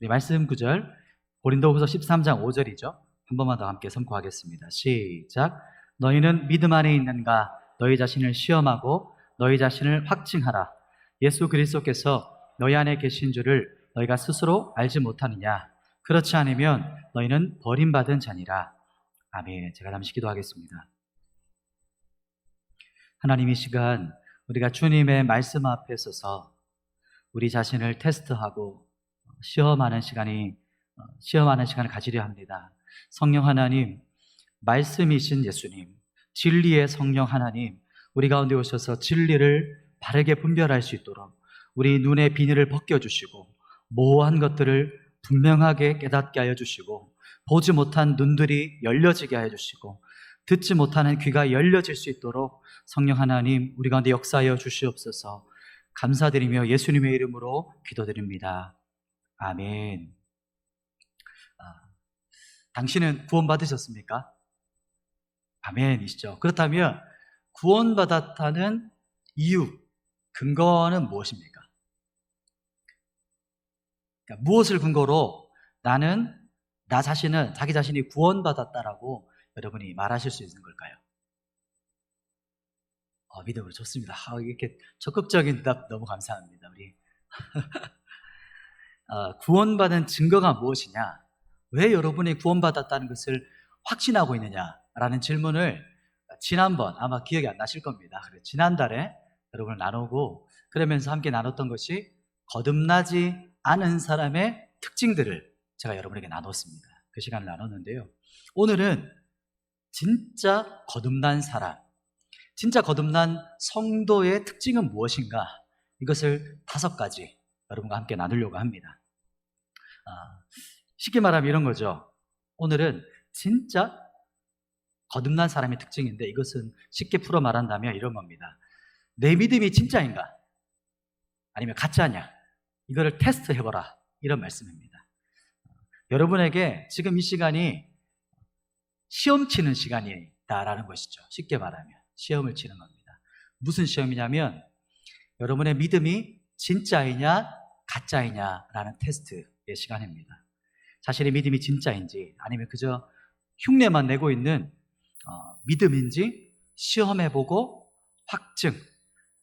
우리 말씀 구절 고린도후서 13장 5절이죠. 한 번만 더 함께 선포하겠습니다. 시작. 너희는 믿음 안에 있는가? 너희 자신을 시험하고 너희 자신을 확증하라. 예수 그리스도께서 너희 안에 계신 줄을 너희가 스스로 알지 못하느냐? 그렇지 않으면 너희는 버림받은 자니라. 아멘. 제가 잠시 기도하겠습니다. 하나님, 이 시간 우리가 주님의 말씀 앞에 서서 우리 자신을 테스트하고 시험하는 시간을 가지려 합니다. 성령 하나님, 말씀이신 예수님, 진리의 성령 하나님, 우리 가운데 오셔서 진리를 바르게 분별할 수 있도록 우리 눈의 비늘을 벗겨주시고 모호한 것들을 분명하게 깨닫게 하여 주시고 보지 못한 눈들이 열려지게 하여 주시고 듣지 못하는 귀가 열려질 수 있도록 성령 하나님, 우리 가운데 역사하여 주시옵소서. 감사드리며 예수님의 이름으로 기도드립니다. 아멘. 당신은 구원받으셨습니까? 아멘이시죠. 그렇다면 구원받았다는 이유, 근거는 무엇입니까? 그러니까 무엇을 근거로 자기 자신이 구원받았다라고 여러분이 말하실 수 있는 걸까요? 믿음으로 좋습니다. 이렇게 적극적인 대답 너무 감사합니다. 우리 구원받은 증거가 무엇이냐? 왜 여러분이 구원받았다는 것을 확신하고 있느냐라는 질문을 지난번 아마 기억이 안 나실 겁니다. 지난달에 여러분을 나누고 그러면서 함께 나눴던 것이 거듭나지 않은 사람의 특징들을 제가 여러분에게 나눴습니다. 그 시간을 나눴는데요. 오늘은 진짜 거듭난 사람, 진짜 거듭난 성도의 특징은 무엇인가? 이것을 5가지 여러분과 함께 나누려고 합니다. 쉽게 말하면 이런 거죠. 오늘은 진짜 거듭난 사람의 특징인데 이것은 쉽게 풀어 말한다면 이런 겁니다. 내 믿음이 진짜인가? 아니면 가짜냐? 이거를 테스트해보라. 이런 말씀입니다. 여러분에게 지금 이 시간이 시험 치는 시간이다라는 것이죠. 쉽게 말하면 시험을 치는 겁니다. 무슨 시험이냐면 여러분의 믿음이 진짜이냐 가짜이냐라는 테스트의 시간입니다. 자신의 믿음이 진짜인지 아니면 그저 흉내만 내고 있는 믿음인지 시험해보고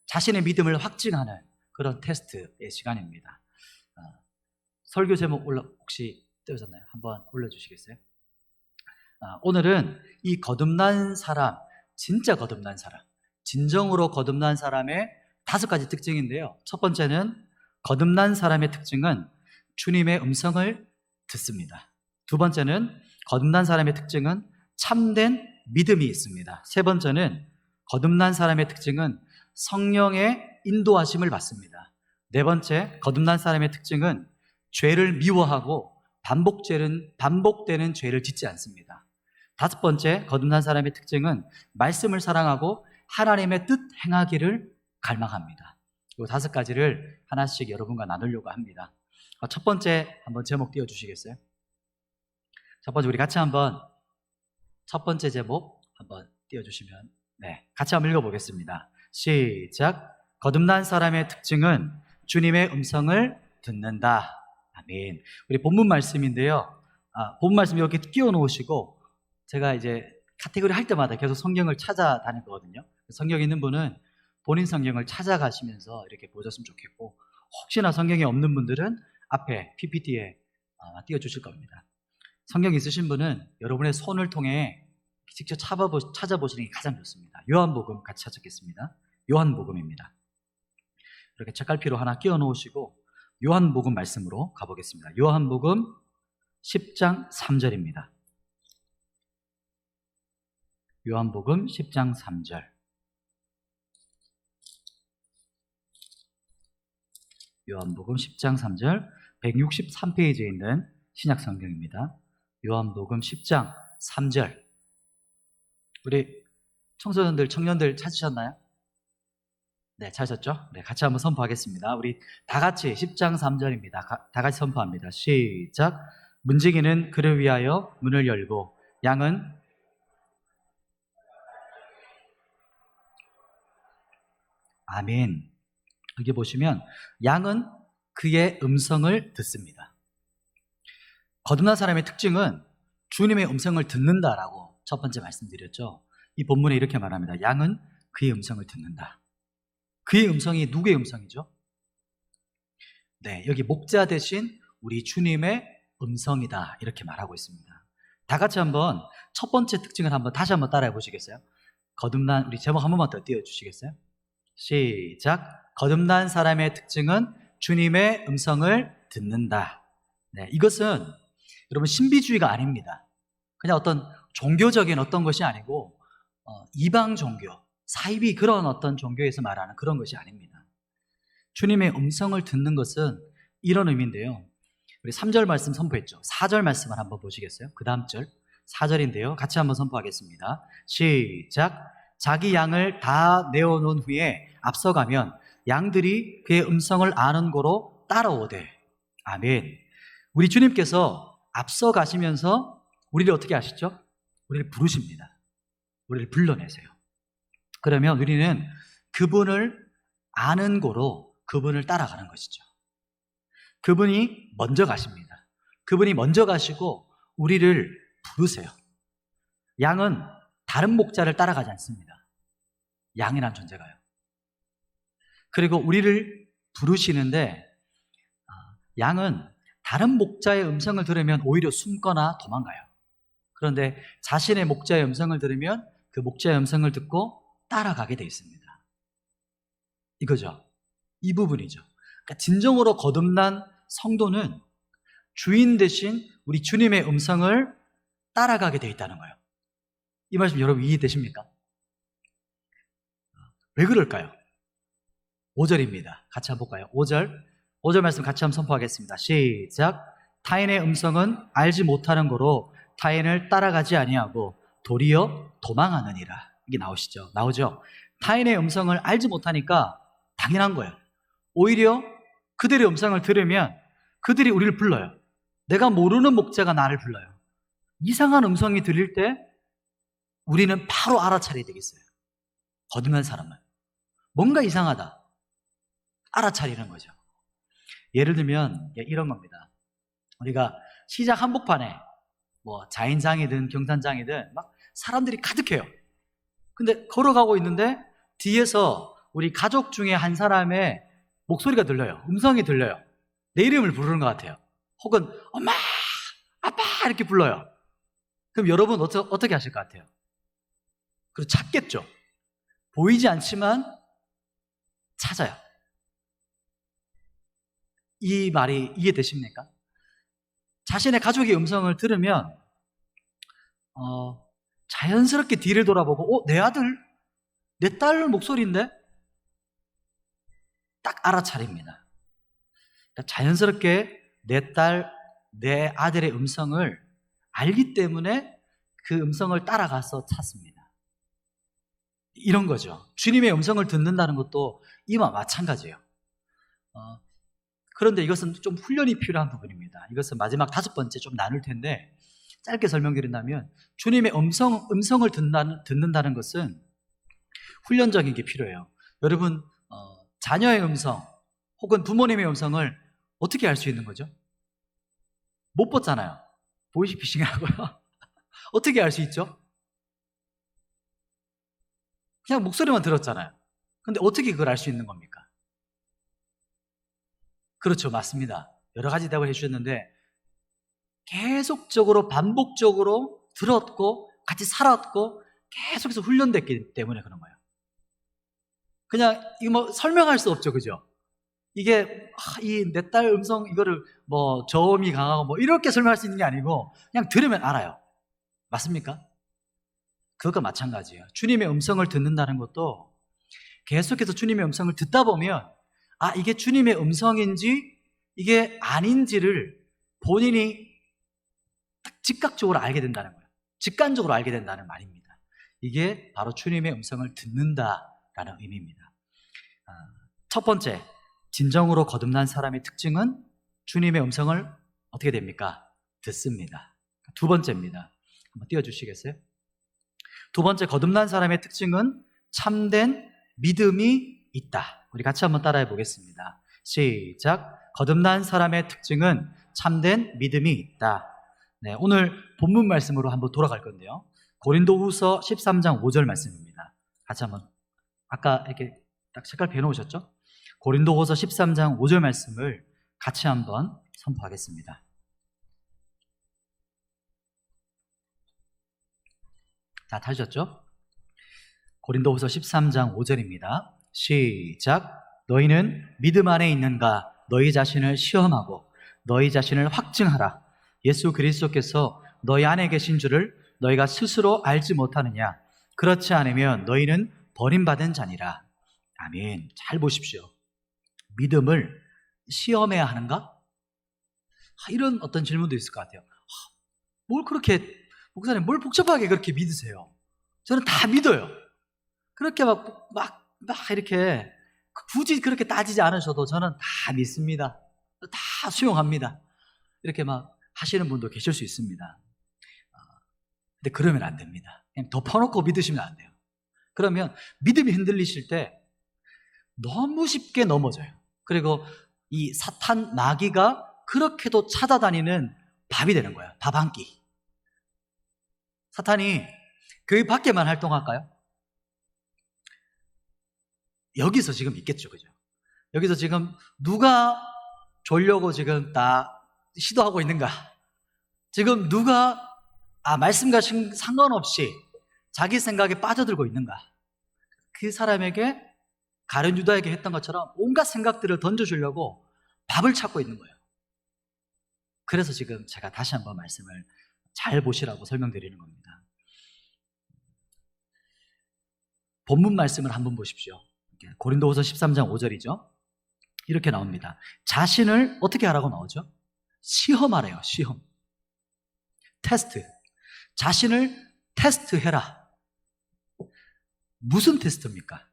자신의 믿음을 확증하는 그런 테스트의 시간입니다. 설교 제목 혹시 떼어졌나요? 한번 올려주시겠어요? 오늘은 이 거듭난 사람, 진짜 거듭난 사람, 진정으로 거듭난 사람의 5가지 특징인데요. 첫 번째는 거듭난 사람의 특징은 주님의 음성을 듣습니다. 두 번째는 거듭난 사람의 특징은 참된 믿음이 있습니다. 세 번째는 거듭난 사람의 특징은 성령의 인도하심을 받습니다. 네 번째, 거듭난 사람의 특징은 죄를 미워하고 반복되는 죄를 짓지 않습니다. 5번째, 거듭난 사람의 특징은 말씀을 사랑하고 하나님의 뜻 행하기를 갈망합니다. 이 5가지를 하나씩 여러분과 나누려고 합니다. 첫 번째 한번 제목 띄워주시겠어요? 첫 번째, 우리 같이 한번 첫 번째 제목 한번 띄워주시면, 같이 한번 읽어보겠습니다. 시작. 거듭난 사람의 특징은 주님의 음성을 듣는다. 아멘. 우리 본문 말씀인데요. 본문 말씀 이렇게 끼워 놓으시고 제가 이제 카테고리 할 때마다 계속 성경을 찾아다닐 거거든요. 성경 있는 분은 본인 성경을 찾아가시면서 이렇게 보셨으면 좋겠고, 혹시나 성경이 없는 분들은 앞에 PPT에 띄워주실 겁니다. 성경 있으신 분은 여러분의 손을 통해 직접 찾아보시는 게 가장 좋습니다. 요한복음 같이 찾겠습니다. 요한복음입니다. 이렇게 책갈피로 하나 끼워 놓으시고 요한복음 말씀으로 가보겠습니다. 요한복음 10장 3절입니다. 요한복음 10장 3절. 요한복음 10장 3절 163페이지에 있는 신약성경입니다. 요한복음 10장 3절. 우리 청소년들, 청년들 찾으셨나요? 네, 찾으셨죠? 네, 같이 한번 선포하겠습니다. 우리 다 같이 10장 3절입니다. 다 같이 선포합니다. 시작. 문지기는 그를 위하여 문을 열고 양은 아멘. 여기 보시면 양은 그의 음성을 듣습니다. 거듭난 사람의 특징은 주님의 음성을 듣는다라고 첫 번째 말씀드렸죠. 이 본문에 이렇게 말합니다. 양은 그의 음성을 듣는다. 그의 음성이 누구의 음성이죠? 네, 여기 목자 대신 우리 주님의 음성이다 이렇게 말하고 있습니다. 다 같이 한번 첫 번째 특징을 다시 한번 따라해 보시겠어요? 거듭난, 우리 제목 한 번만 더 띄워주시겠어요? 시작. 거듭난 사람의 특징은 주님의 음성을 듣는다. 네, 이것은 여러분 신비주의가 아닙니다. 그냥 어떤 종교적인 어떤 것이 아니고 이방 종교, 사이비 그런 어떤 종교에서 말하는 그런 것이 아닙니다. 주님의 음성을 듣는 것은 이런 의미인데요. 우리 3절 말씀 선포했죠. 4절 말씀을 한번 보시겠어요? 그 다음 절 4절인데요. 같이 한번 선포하겠습니다. 시작. 자기 양을 다 내어놓은 후에 앞서가면 양들이 그의 음성을 아는 고로 따라오되. 아멘. 우리 주님께서 앞서가시면서 우리를 어떻게 하시죠? 우리를 부르십니다. 우리를 불러내세요. 그러면 우리는 그분을 아는 고로 그분을 따라가는 것이죠. 그분이 먼저 가십니다. 그분이 먼저 가시고 우리를 부르세요. 양은 다른 목자를 따라가지 않습니다. 양이란 존재가요. 그리고 우리를 부르시는데 양은 다른 목자의 음성을 들으면 오히려 숨거나 도망가요. 그런데 자신의 목자의 음성을 들으면 그 목자의 음성을 듣고 따라가게 되어 있습니다. 이거죠. 이 부분이죠. 그러니까 진정으로 거듭난 성도는 주인 대신 우리 주님의 음성을 따라가게 되어 있다는 거예요. 이 말씀 여러분 이해되십니까? 왜 그럴까요? 5절입니다. 같이 한번 볼까요? 5절 말씀 같이 한번 선포하겠습니다. 시작. 타인의 음성은 알지 못하는 거로 타인을 따라가지 아니하고 도리어 도망하느니라. 이게 나오죠? 타인의 음성을 알지 못하니까 당연한 거예요. 오히려 그들의 음성을 들으면 그들이 우리를 불러요. 내가 모르는 목자가 나를 불러요. 이상한 음성이 들릴 때 우리는 바로 알아차려야 되겠어요. 거듭난 사람은 뭔가 이상하다 알아차리는 거죠. 예를 들면 이런 겁니다. 우리가 시장 한복판에 뭐 자인장이든 경산장이든 막 사람들이 가득해요. 근데 걸어가고 있는데 뒤에서 우리 가족 중에 한 사람의 목소리가 들려요. 음성이 들려요. 내 이름을 부르는 것 같아요. 혹은 엄마, 아빠 이렇게 불러요. 그럼 여러분 어떻게 하실 것 같아요? 그리고 찾겠죠. 보이지 않지만 찾아요. 이 말이 이해되십니까? 자신의 가족의 음성을 들으면 자연스럽게 뒤를 돌아보고 내 아들, 내 딸 목소리인데? 딱 알아차립니다. 그러니까 자연스럽게 내 딸, 내 아들의 음성을 알기 때문에 그 음성을 따라가서 찾습니다. 이런 거죠. 주님의 음성을 듣는다는 것도 이와 마찬가지예요. 그런데 이것은 좀 훈련이 필요한 부분입니다. 이것은 마지막 5번째 좀 나눌 텐데 짧게 설명드린다면 주님의 음성을 듣는다는 것은 훈련적인 게 필요해요. 여러분 자녀의 음성 혹은 부모님의 음성을 어떻게 알 수 있는 거죠? 못 봤잖아요. 보이시피싱하고요. 어떻게 알 수 있죠? 그냥 목소리만 들었잖아요. 근데 어떻게 그걸 알 수 있는 겁니까? 그렇죠. 맞습니다. 여러 가지 대답을 해주셨는데 계속적으로 반복적으로 들었고 같이 살았고 계속해서 훈련됐기 때문에 그런 거예요. 그냥 이거 뭐 설명할 수 없죠. 그죠? 이게 이 내 딸 음성 이거를 뭐 저음이 강하고 뭐 이렇게 설명할 수 있는 게 아니고 그냥 들으면 알아요. 맞습니까? 그것과 마찬가지예요. 주님의 음성을 듣는다는 것도 계속해서 주님의 음성을 듣다 보면 이게 주님의 음성인지 이게 아닌지를 본인이 즉각적으로 알게 된다는 거예요. 직관적으로 알게 된다는 말입니다. 이게 바로 주님의 음성을 듣는다라는 의미입니다. 첫 번째, 진정으로 거듭난 사람의 특징은 주님의 음성을 어떻게 됩니까? 듣습니다. 두 번째입니다. 한번 띄워주시겠어요? 두 번째, 거듭난 사람의 특징은 참된 믿음이 있다. 우리 같이 한번 따라해 보겠습니다. 시작. 거듭난 사람의 특징은 참된 믿음이 있다. 네, 오늘 본문 말씀으로 한번 돌아갈 건데요. 고린도후서 13장 5절 말씀입니다. 같이 한번, 아까 이렇게 딱 색깔 배워놓으셨죠? 고린도후서 13장 5절 말씀을 같이 한번 선포하겠습니다. 다 타셨죠? 고린도후서 13장 5절입니다. 시작. 너희는 믿음 안에 있는가? 너희 자신을 시험하고 너희 자신을 확증하라. 예수 그리스도께서 너희 안에 계신 줄을 너희가 스스로 알지 못하느냐? 그렇지 않으면 너희는 버림받은 자니라. 아멘. 잘 보십시오. 믿음을 시험해야 하는가? 이런 어떤 질문도 있을 것 같아요. 뭘 그렇게, 목사님 뭘 복잡하게 그렇게 믿으세요? 저는 다 믿어요. 그렇게 막 이렇게 굳이 그렇게 따지지 않으셔도 저는 다 믿습니다. 다 수용합니다. 이렇게 막 하시는 분도 계실 수 있습니다. 근데 그러면 안 됩니다. 그냥 덮어놓고 믿으시면 안 돼요. 그러면 믿음이 흔들리실 때 너무 쉽게 넘어져요. 그리고 이 사탄 마귀가 그렇게도 찾아다니는 밥이 되는 거예요. 밥 한 끼. 사탄이 그 밖에만 활동할까요? 여기서 지금 있겠죠, 그죠? 여기서 지금 누가 졸려고 지금 다 시도하고 있는가? 지금 누가 말씀과 상관없이 자기 생각에 빠져들고 있는가? 그 사람에게 가룟 유다에게 했던 것처럼 온갖 생각들을 던져주려고 밥을 찾고 있는 거예요. 그래서 지금 제가 다시 한번 말씀을 잘 보시라고 설명드리는 겁니다. 본문 말씀을 한번 보십시오. 고린도후서 13장 5절이죠. 이렇게 나옵니다. 자신을 어떻게 하라고 나오죠? 시험하래요. 시험. 테스트. 자신을 테스트해라. 무슨 테스트입니까?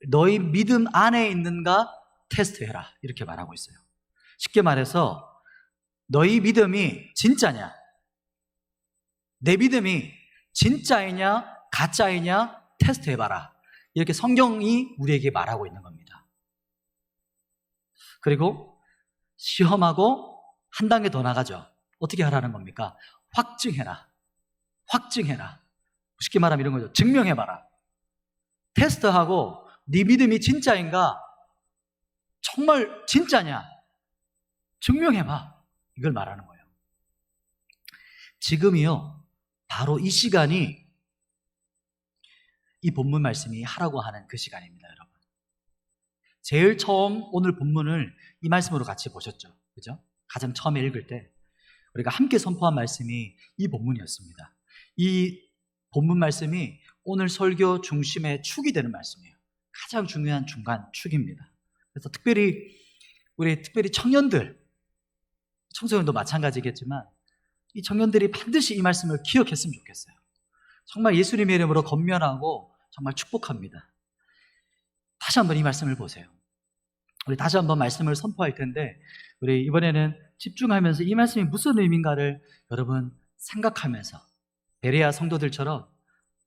너희 믿음 안에 있는가 테스트해라. 이렇게 말하고 있어요. 쉽게 말해서 너희 믿음이 진짜냐? 내 믿음이 진짜이냐 가짜이냐 테스트해봐라. 이렇게 성경이 우리에게 말하고 있는 겁니다. 그리고 시험하고 한 단계 더 나가죠. 어떻게 하라는 겁니까? 확증해라. 확증해라. 쉽게 말하면 이런 거죠. 증명해봐라. 테스트하고 네 믿음이 진짜인가? 정말 진짜냐? 증명해봐. 이걸 말하는 거예요. 지금이요, 바로 이 시간이 이 본문 말씀이 하라고 하는 그 시간입니다, 여러분. 제일 처음 오늘 본문을 이 말씀으로 같이 보셨죠? 그죠? 가장 처음에 읽을 때 우리가 함께 선포한 말씀이 이 본문이었습니다. 이 본문 말씀이 오늘 설교 중심의 축이 되는 말씀이에요. 가장 중요한 중간 축입니다. 그래서 특별히 청년들, 청소년도 마찬가지겠지만 이 청년들이 반드시 이 말씀을 기억했으면 좋겠어요. 정말 예수님의 이름으로 권면하고 정말 축복합니다. 다시 한번 이 말씀을 보세요. 우리 다시 한번 말씀을 선포할 텐데 우리 이번에는 집중하면서 이 말씀이 무슨 의미인가를 여러분 생각하면서 베레아 성도들처럼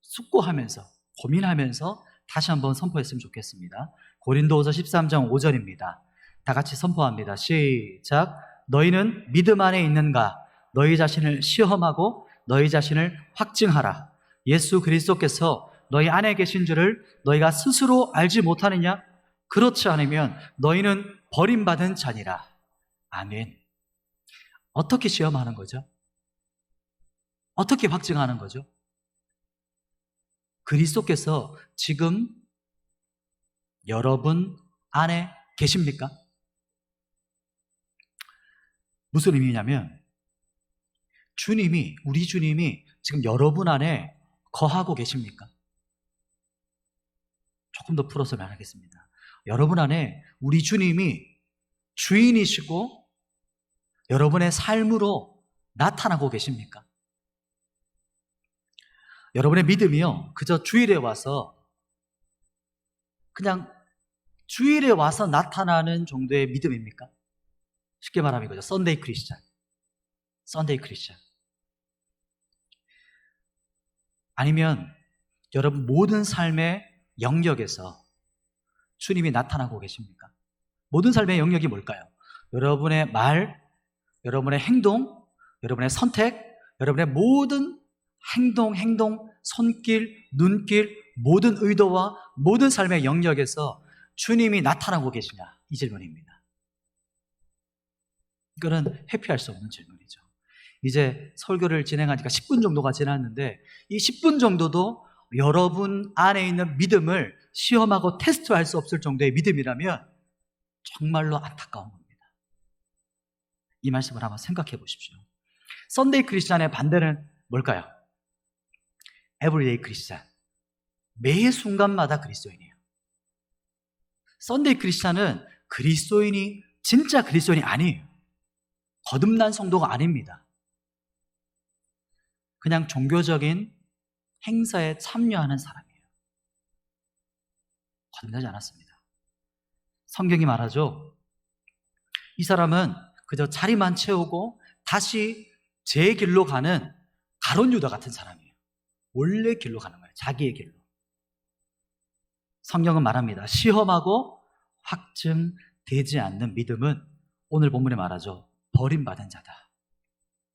숙고하면서 고민하면서 다시 한번 선포했으면 좋겠습니다. 고린도후서 13장 5절입니다. 다 같이 선포합니다. 시작. 너희는 믿음 안에 있는가? 너희 자신을 시험하고 너희 자신을 확증하라. 예수 그리스도께서 너희 안에 계신 줄을 너희가 스스로 알지 못하느냐? 그렇지 않으면 너희는 버림받은 자니라. 아멘. 어떻게 시험하는 거죠? 어떻게 확증하는 거죠? 그리스도께서 지금 여러분 안에 계십니까? 무슨 의미냐면 우리 주님이 지금 여러분 안에 거하고 계십니까? 조금 더 풀어서 말하겠습니다. 여러분 안에 우리 주님이 주인이시고 여러분의 삶으로 나타나고 계십니까? 여러분의 믿음이요, 그저 주일에 와서 그냥 주일에 와서 나타나는 정도의 믿음입니까? 쉽게 말하면 이거죠. 썬데이 크리스찬. 아니면 여러분 모든 삶의 영역에서 주님이 나타나고 계십니까? 모든 삶의 영역이 뭘까요? 여러분의 말, 여러분의 행동, 여러분의 선택, 여러분의 모든 행동, 손길, 눈길, 모든 의도와 모든 삶의 영역에서 주님이 나타나고 계시냐? 이 질문입니다. 이거는 회피할 수 없는 질문이죠. 이제 설교를 진행하니까 10분 정도가 지났는데 이 10분 정도도 여러분 안에 있는 믿음을 시험하고 테스트할 수 없을 정도의 믿음이라면 정말로 안타까운 겁니다. 이 말씀을 한번 생각해 보십시오. 썬데이 크리스찬의 반대는 뭘까요? 에브리데이 크리스찬. 매 순간마다 그리스도인이에요. 썬데이 크리스찬은 그리스도인이 진짜 그리스도인이 아니에요. 거듭난 성도가 아닙니다. 그냥 종교적인 행사에 참여하는 사람이에요. 거듭나지 않았습니다. 성경이 말하죠. 이 사람은 그저 자리만 채우고 다시 제 길로 가는 가룟 유다 같은 사람이에요. 원래 길로 가는 거예요. 자기의 길로. 성경은 말합니다. 시험하고 확증되지 않는 믿음은 오늘 본문에 말하죠. 버림받은 자다.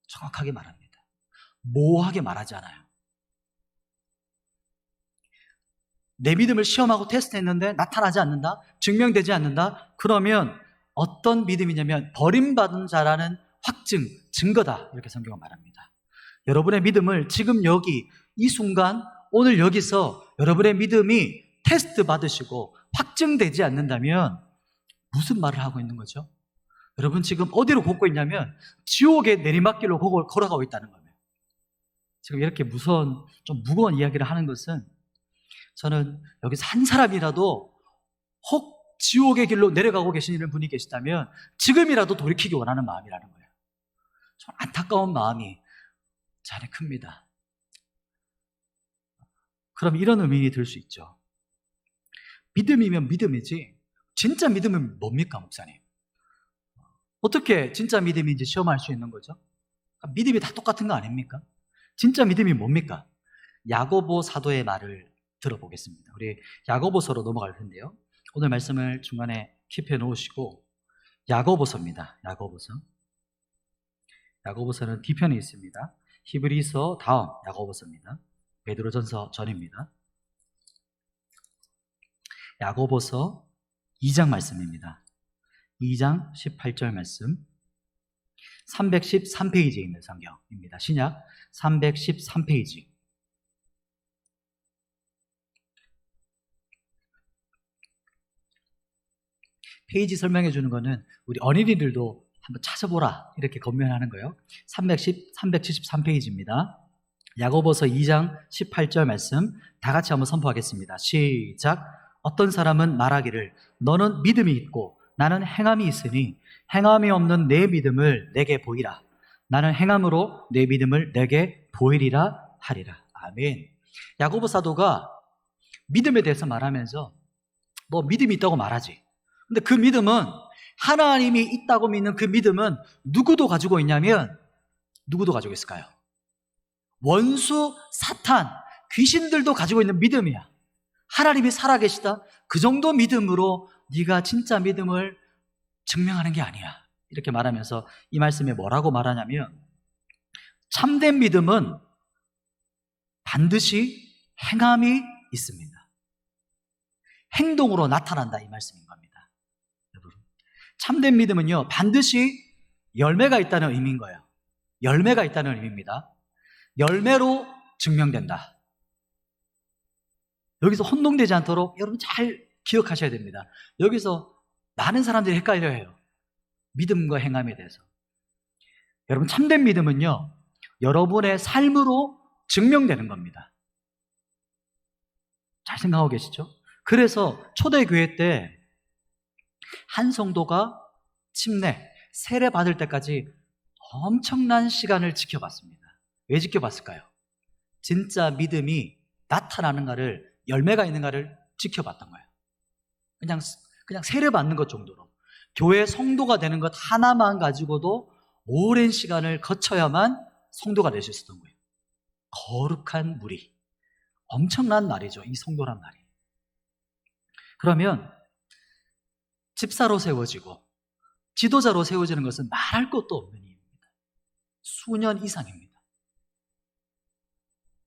정확하게 말합니다. 모호하게 말하지 않아요. 내 믿음을 시험하고 테스트했는데 나타나지 않는다? 증명되지 않는다? 그러면 어떤 믿음이냐면 버림받은 자라는 확증, 증거다. 이렇게 성경은 말합니다. 여러분의 믿음을 지금 여기 이 순간 오늘 여기서 여러분의 믿음이 테스트 받으시고 확증되지 않는다면 무슨 말을 하고 있는 거죠? 여러분 지금 어디로 걷고 있냐면 지옥의 내리막길로 걸어가고 있다는 거예요. 지금 이렇게 좀 무거운 이야기를 하는 것은 저는 여기서 한 사람이라도 혹 지옥의 길로 내려가고 계시는 분이 계시다면 지금이라도 돌이키기 원하는 마음이라는 거예요. 좀 안타까운 마음이 제 안에 큽니다. 그럼 이런 의미가 들 수 있죠. 믿음이면 믿음이지 진짜 믿음은 뭡니까, 목사님? 어떻게 진짜 믿음인지 시험할 수 있는 거죠? 믿음이 다 똑같은 거 아닙니까? 진짜 믿음이 뭡니까? 야고보 사도의 말을 들어보겠습니다. 우리 야고보서로 넘어갈 텐데요. 오늘 말씀을 중간에 킵해 놓으시고 야고보서입니다. 야고보서는 뒤편에 있습니다. 히브리서 다음 야고보서입니다. 베드로전서 전입니다. 야고보서 2장 말씀입니다. 2장 18절 말씀. 313페이지에 있는 성경입니다. 신약 313페이지. 페이지 설명해 주는 거는 우리 어린이들도 한번 찾아보라 이렇게 권면하는 거예요. 373페이지입니다. 야고보서 2장 18절 말씀 다 같이 한번 선포하겠습니다. 시작. 어떤 사람은 말하기를 너는 믿음이 있고 나는 행함이 있으니 행함이 없는 내 믿음을 내게 보이라. 나는 행함으로 내 믿음을 내게 보이리라 하리라. 아멘. 야고보 사도가 믿음에 대해서 말하면서 너 믿음이 있다고 말하지. 근데 그 믿음은 하나님이 있다고 믿는 그 믿음은 누구도 가지고 있냐면 누구도 가지고 있을까요? 원수, 사탄, 귀신들도 가지고 있는 믿음이야. 하나님이 살아계시다. 그 정도 믿음으로 네가 진짜 믿음을 증명하는 게 아니야. 이렇게 말하면서 이 말씀에 뭐라고 말하냐면 참된 믿음은 반드시 행함이 있습니다. 행동으로 나타난다 이 말씀인 겁니다. 여러분, 참된 믿음은요 반드시 열매가 있다는 의미인 거예요. 열매가 있다는 의미입니다. 열매로 증명된다. 여기서 혼동되지 않도록 여러분 잘 기억하셔야 됩니다. 여기서 많은 사람들이 헷갈려해요. 믿음과 행함에 대해서. 여러분 참된 믿음은요 여러분의 삶으로 증명되는 겁니다. 잘 생각하고 계시죠? 그래서 초대교회 때 한 성도가 세례 받을 때까지 엄청난 시간을 지켜봤습니다. 왜 지켜봤을까요? 진짜 믿음이 나타나는가를, 열매가 있는가를 지켜봤던 거예요. 그냥 세례 받는 것 정도로. 교회 성도가 되는 것 하나만 가지고도 오랜 시간을 거쳐야만 성도가 될 수 있었던 거예요. 거룩한 무리. 엄청난 말이죠. 이 성도란 말이. 그러면 집사로 세워지고 지도자로 세워지는 것은 말할 것도 없는 일입니다. 수년 이상입니다.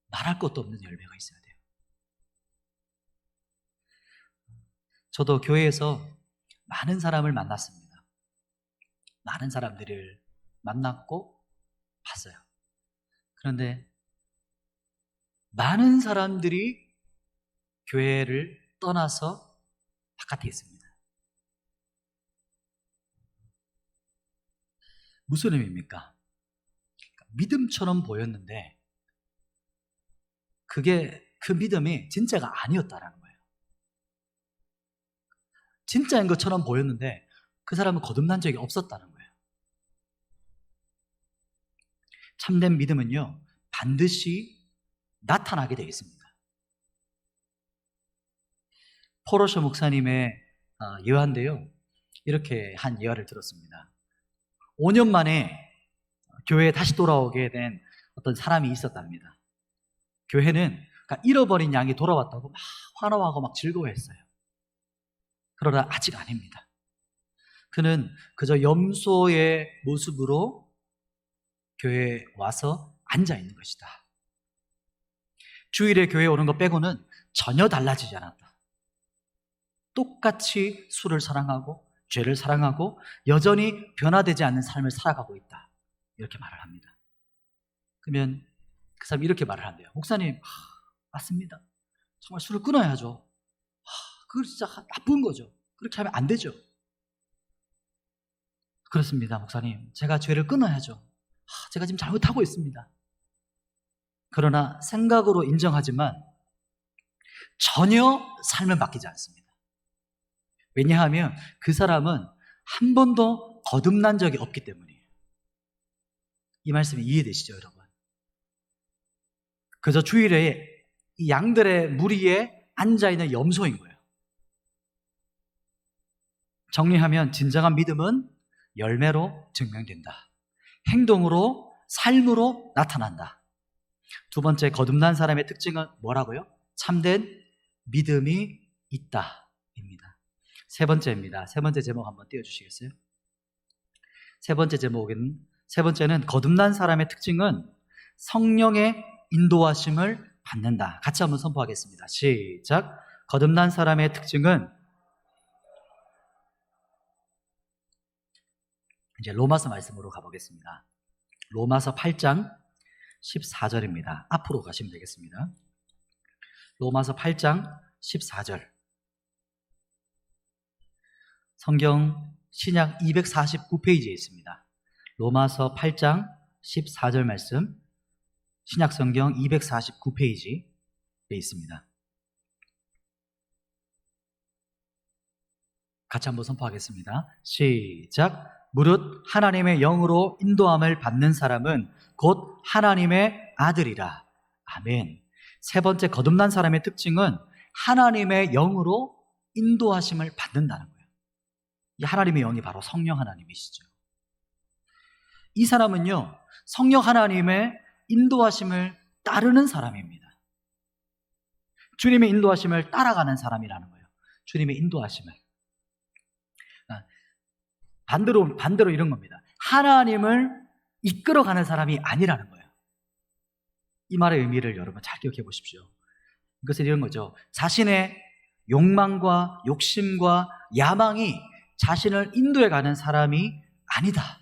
말할 것도 없는 열매가 있어야 돼요. 저도 교회에서 많은 사람을 만났습니다. 많은 사람들을 만났고 봤어요. 그런데 많은 사람들이 교회를 떠나서 바깥에 있습니다. 무슨 의미입니까? 믿음처럼 보였는데 그 믿음이 진짜가 아니었다라는 거예요. 진짜인 것처럼 보였는데 그 사람은 거듭난 적이 없었다는 거예요. 참된 믿음은요, 반드시 나타나게 되어 있습니다. 포로쇼 목사님의 예화인데요, 이렇게 한 예화를 들었습니다. 5년 만에 교회에 다시 돌아오게 된 어떤 사람이 있었답니다. 교회는 그러니까 잃어버린 양이 돌아왔다고 막 환호하고 막 즐거워했어요. 그러나 아직 아닙니다. 그는 그저 염소의 모습으로 교회에 와서 앉아 있는 것이다. 주일에 교회에 오는 것 빼고는 전혀 달라지지 않았다. 똑같이 술을 사랑하고 죄를 사랑하고 여전히 변화되지 않는 삶을 살아가고 있다. 이렇게 말을 합니다. 그러면 그 사람이 이렇게 말을 한대요. 목사님, 맞습니다. 정말 술을 끊어야죠. 그거 진짜 나쁜 거죠. 그렇게 하면 안 되죠. 그렇습니다, 목사님. 제가 죄를 끊어야죠. 제가 지금 잘못하고 있습니다. 그러나 생각으로 인정하지만 전혀 삶은 바뀌지 않습니다. 왜냐하면 그 사람은 한 번도 거듭난 적이 없기 때문이에요. 이 말씀이 이해되시죠, 여러분? 그저 주일에 이 양들의 무리에 앉아있는 염소인 거예요. 정리하면 진정한 믿음은 열매로 증명된다. 행동으로, 삶으로 나타난다. 두 번째, 거듭난 사람의 특징은 뭐라고요? 참된 믿음이 있다입니다. 세 번째입니다. 세 번째 제목 한번 띄워주시겠어요? 세 번째는 거듭난 사람의 특징은 성령의 인도하심을 받는다. 같이 한번 선포하겠습니다. 시작. 거듭난 사람의 특징은, 이제 로마서 말씀으로 가보겠습니다. 로마서 8장 14절입니다. 앞으로 가시면 되겠습니다. 로마서 8장 14절. 성경 신약 249페이지에 있습니다. 로마서 8장 14절 말씀, 신약 성경 249페이지에 있습니다. 같이 한번 선포하겠습니다. 시작. 무릇 하나님의 영으로 인도함을 받는 사람은 곧 하나님의 아들이라. 아멘. 세 번째, 거듭난 사람의 특징은 하나님의 영으로 인도하심을 받는다는 거예요. 이 하나님의 영이 바로 성령 하나님이시죠. 이 사람은요, 성령 하나님의 인도하심을 따르는 사람입니다. 주님의 인도하심을 따라가는 사람이라는 거예요. 주님의 인도하심을. 반대로 이런 겁니다. 하나님을 이끌어가는 사람이 아니라는 거예요. 이 말의 의미를 여러분 잘 기억해 보십시오. 이것은 이런 거죠. 자신의 욕망과 욕심과 야망이 자신을 인도해가는 사람이 아니다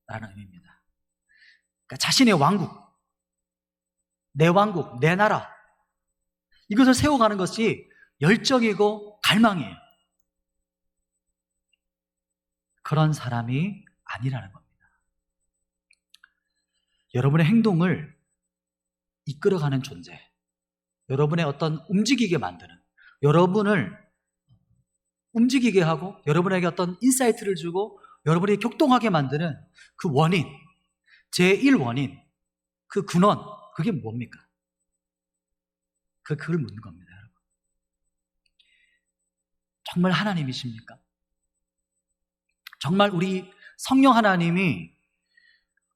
라는 의미입니다. 그러니까 자신의 왕국, 내 나라, 이것을 세워가는 것이 열정이고 갈망이에요. 그런 사람이 아니라는 겁니다. 여러분의 행동을 이끌어가는 존재, 여러분의 어떤 움직이게 만드는, 여러분을 움직이게 하고 여러분에게 어떤 인사이트를 주고 여러분이 격동하게 만드는 그 원인, 제1원인, 그 근원, 그게 뭡니까? 그걸 묻는 겁니다, 여러분. 정말 하나님이십니까? 정말 우리 성령 하나님이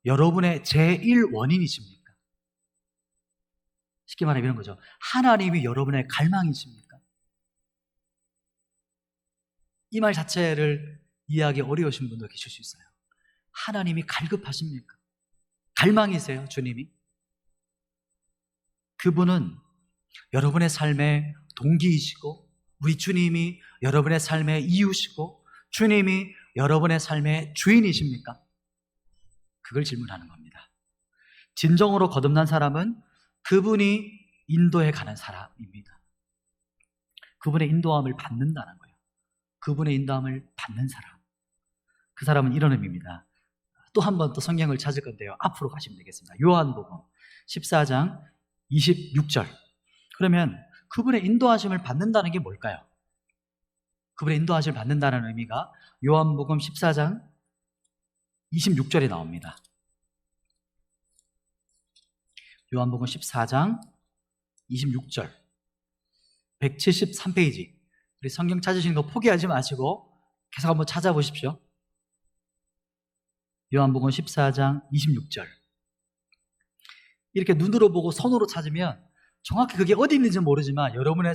여러분의 제1원인이십니까? 쉽게 말하면 이런 거죠. 하나님이 여러분의 갈망이십니까? 이 말 자체를 이해하기 어려우신 분도 계실 수 있어요. 하나님이 갈급하십니까? 갈망이세요, 주님이? 그분은 여러분의 삶의 동기이시고, 우리 주님이 여러분의 삶의 이유시고, 주님이 여러분의 삶의 주인이십니까? 그걸 질문하는 겁니다. 진정으로 거듭난 사람은 그분이 인도해 가는 사람입니다. 그분의 인도함을 받는다는 거예요. 그분의 인도함을 받는 사람. 그 사람은 이런 의미입니다. 또 한 번 또 성경을 찾을 건데요. 앞으로 가시면 되겠습니다. 요한복음 14장 26절. 그러면 그분의 인도하심을 받는다는 게 뭘까요? 그분의 인도하심을 받는다는 의미가 요한복음 14장 26절에 나옵니다. 요한복음 14장 26절 173페이지. 우리 성경 찾으시는 거 포기하지 마시고 계속 한번 찾아보십시오. 요한복음 14장 26절. 이렇게 눈으로 보고 손으로 찾으면 정확히 그게 어디 있는지 모르지만 여러분의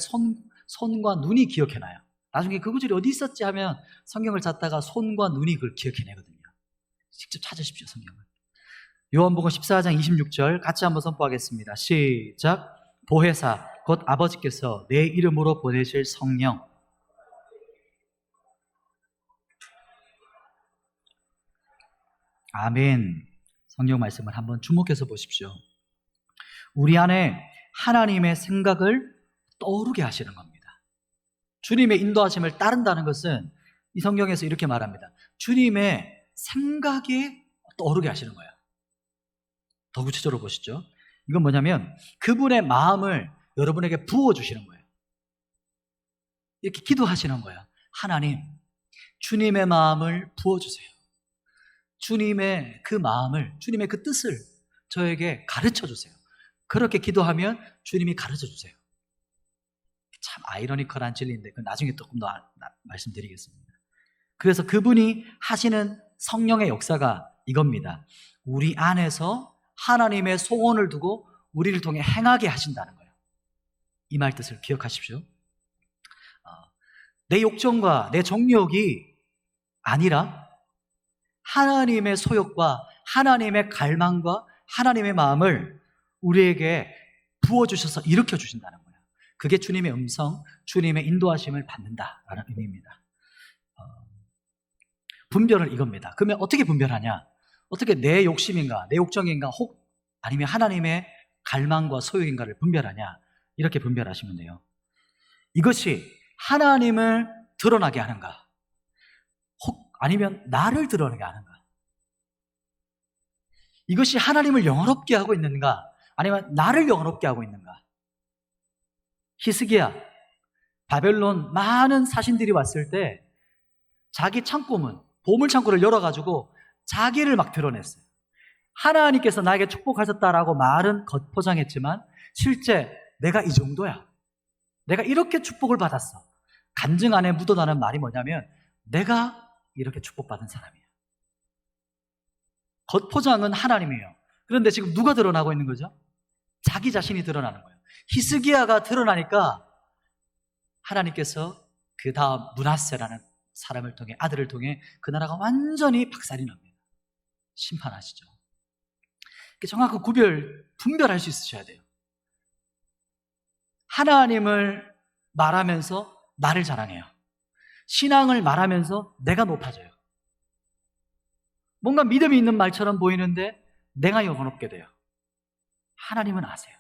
손과 눈이 기억해놔요. 나중에 그 구절이 어디 있었지 하면 성경을 찾다가 손과 눈이 그걸 기억해내거든요. 직접 찾으십시오, 성경을. 요한복음 14장 26절 같이 한번 선포하겠습니다. 시작. 보혜사 곧 아버지께서 내 이름으로 보내실 성령. 아멘. 성경 말씀을 한번 주목해서 보십시오. 우리 안에 하나님의 생각을 떠오르게 하시는 겁니다. 주님의 인도하심을 따른다는 것은 이 성경에서 이렇게 말합니다. 주님의 생각이 떠오르게 하시는 거예요. 더 구체적으로 보시죠. 이건 뭐냐면 그분의 마음을 여러분에게 부어주시는 거예요. 이렇게 기도하시는 거예요. 하나님, 주님의 마음을 부어주세요. 주님의 그 마음을, 주님의 그 뜻을 저에게 가르쳐 주세요. 그렇게 기도하면 주님이 가르쳐 주세요. 참 아이러니컬한 진리인데 그건 나중에 조금 더 말씀드리겠습니다. 그래서 그분이 하시는 성령의 역사가 이겁니다. 우리 안에서 하나님의 소원을 두고 우리를 통해 행하게 하신다는 거예요. 이 말 뜻을 기억하십시오. 내 욕정과 내 정욕이 아니라 하나님의 소욕과 하나님의 갈망과 하나님의 마음을 우리에게 부어주셔서 일으켜 주신다는 거예요. 그게 주님의 음성, 주님의 인도하심을 받는다라는 의미입니다. 분별은 이겁니다. 그러면 어떻게 분별하냐? 어떻게 내 욕심인가, 내 욕정인가, 혹 아니면 하나님의 갈망과 소욕인가를 분별하냐? 이렇게 분별하시면 돼요. 이것이 하나님을 드러나게 하는가, 혹 아니면 나를 드러나게 하는가? 이것이 하나님을 영화롭게 하고 있는가, 아니면 나를 영화롭게 하고 있는가? 히스기야, 바벨론 많은 사신들이 왔을 때 자기 창고문, 보물창고를 열어가지고 자기를 막 드러냈어요. 하나님께서 나에게 축복하셨다라고 말은 겉포장했지만 실제 내가 이 정도야, 내가 이렇게 축복을 받았어. 간증 안에 묻어나는 말이 뭐냐면 내가 이렇게 축복받은 사람이에요. 겉포장은 하나님이에요. 그런데 지금 누가 드러나고 있는 거죠? 자기 자신이 드러나는 거예요. 히스기야가 드러나니까 하나님께서 그 다음 므낫세라는 사람을 통해, 아들을 통해 그 나라가 완전히 박살이 납니다. 심판하시죠. 정확한 분별할 수 있으셔야 돼요. 하나님을 말하면서 나를 자랑해요. 신앙을 말하면서 내가 높아져요. 뭔가 믿음이 있는 말처럼 보이는데 내가 영혼없게 돼요. 하나님은 아세요.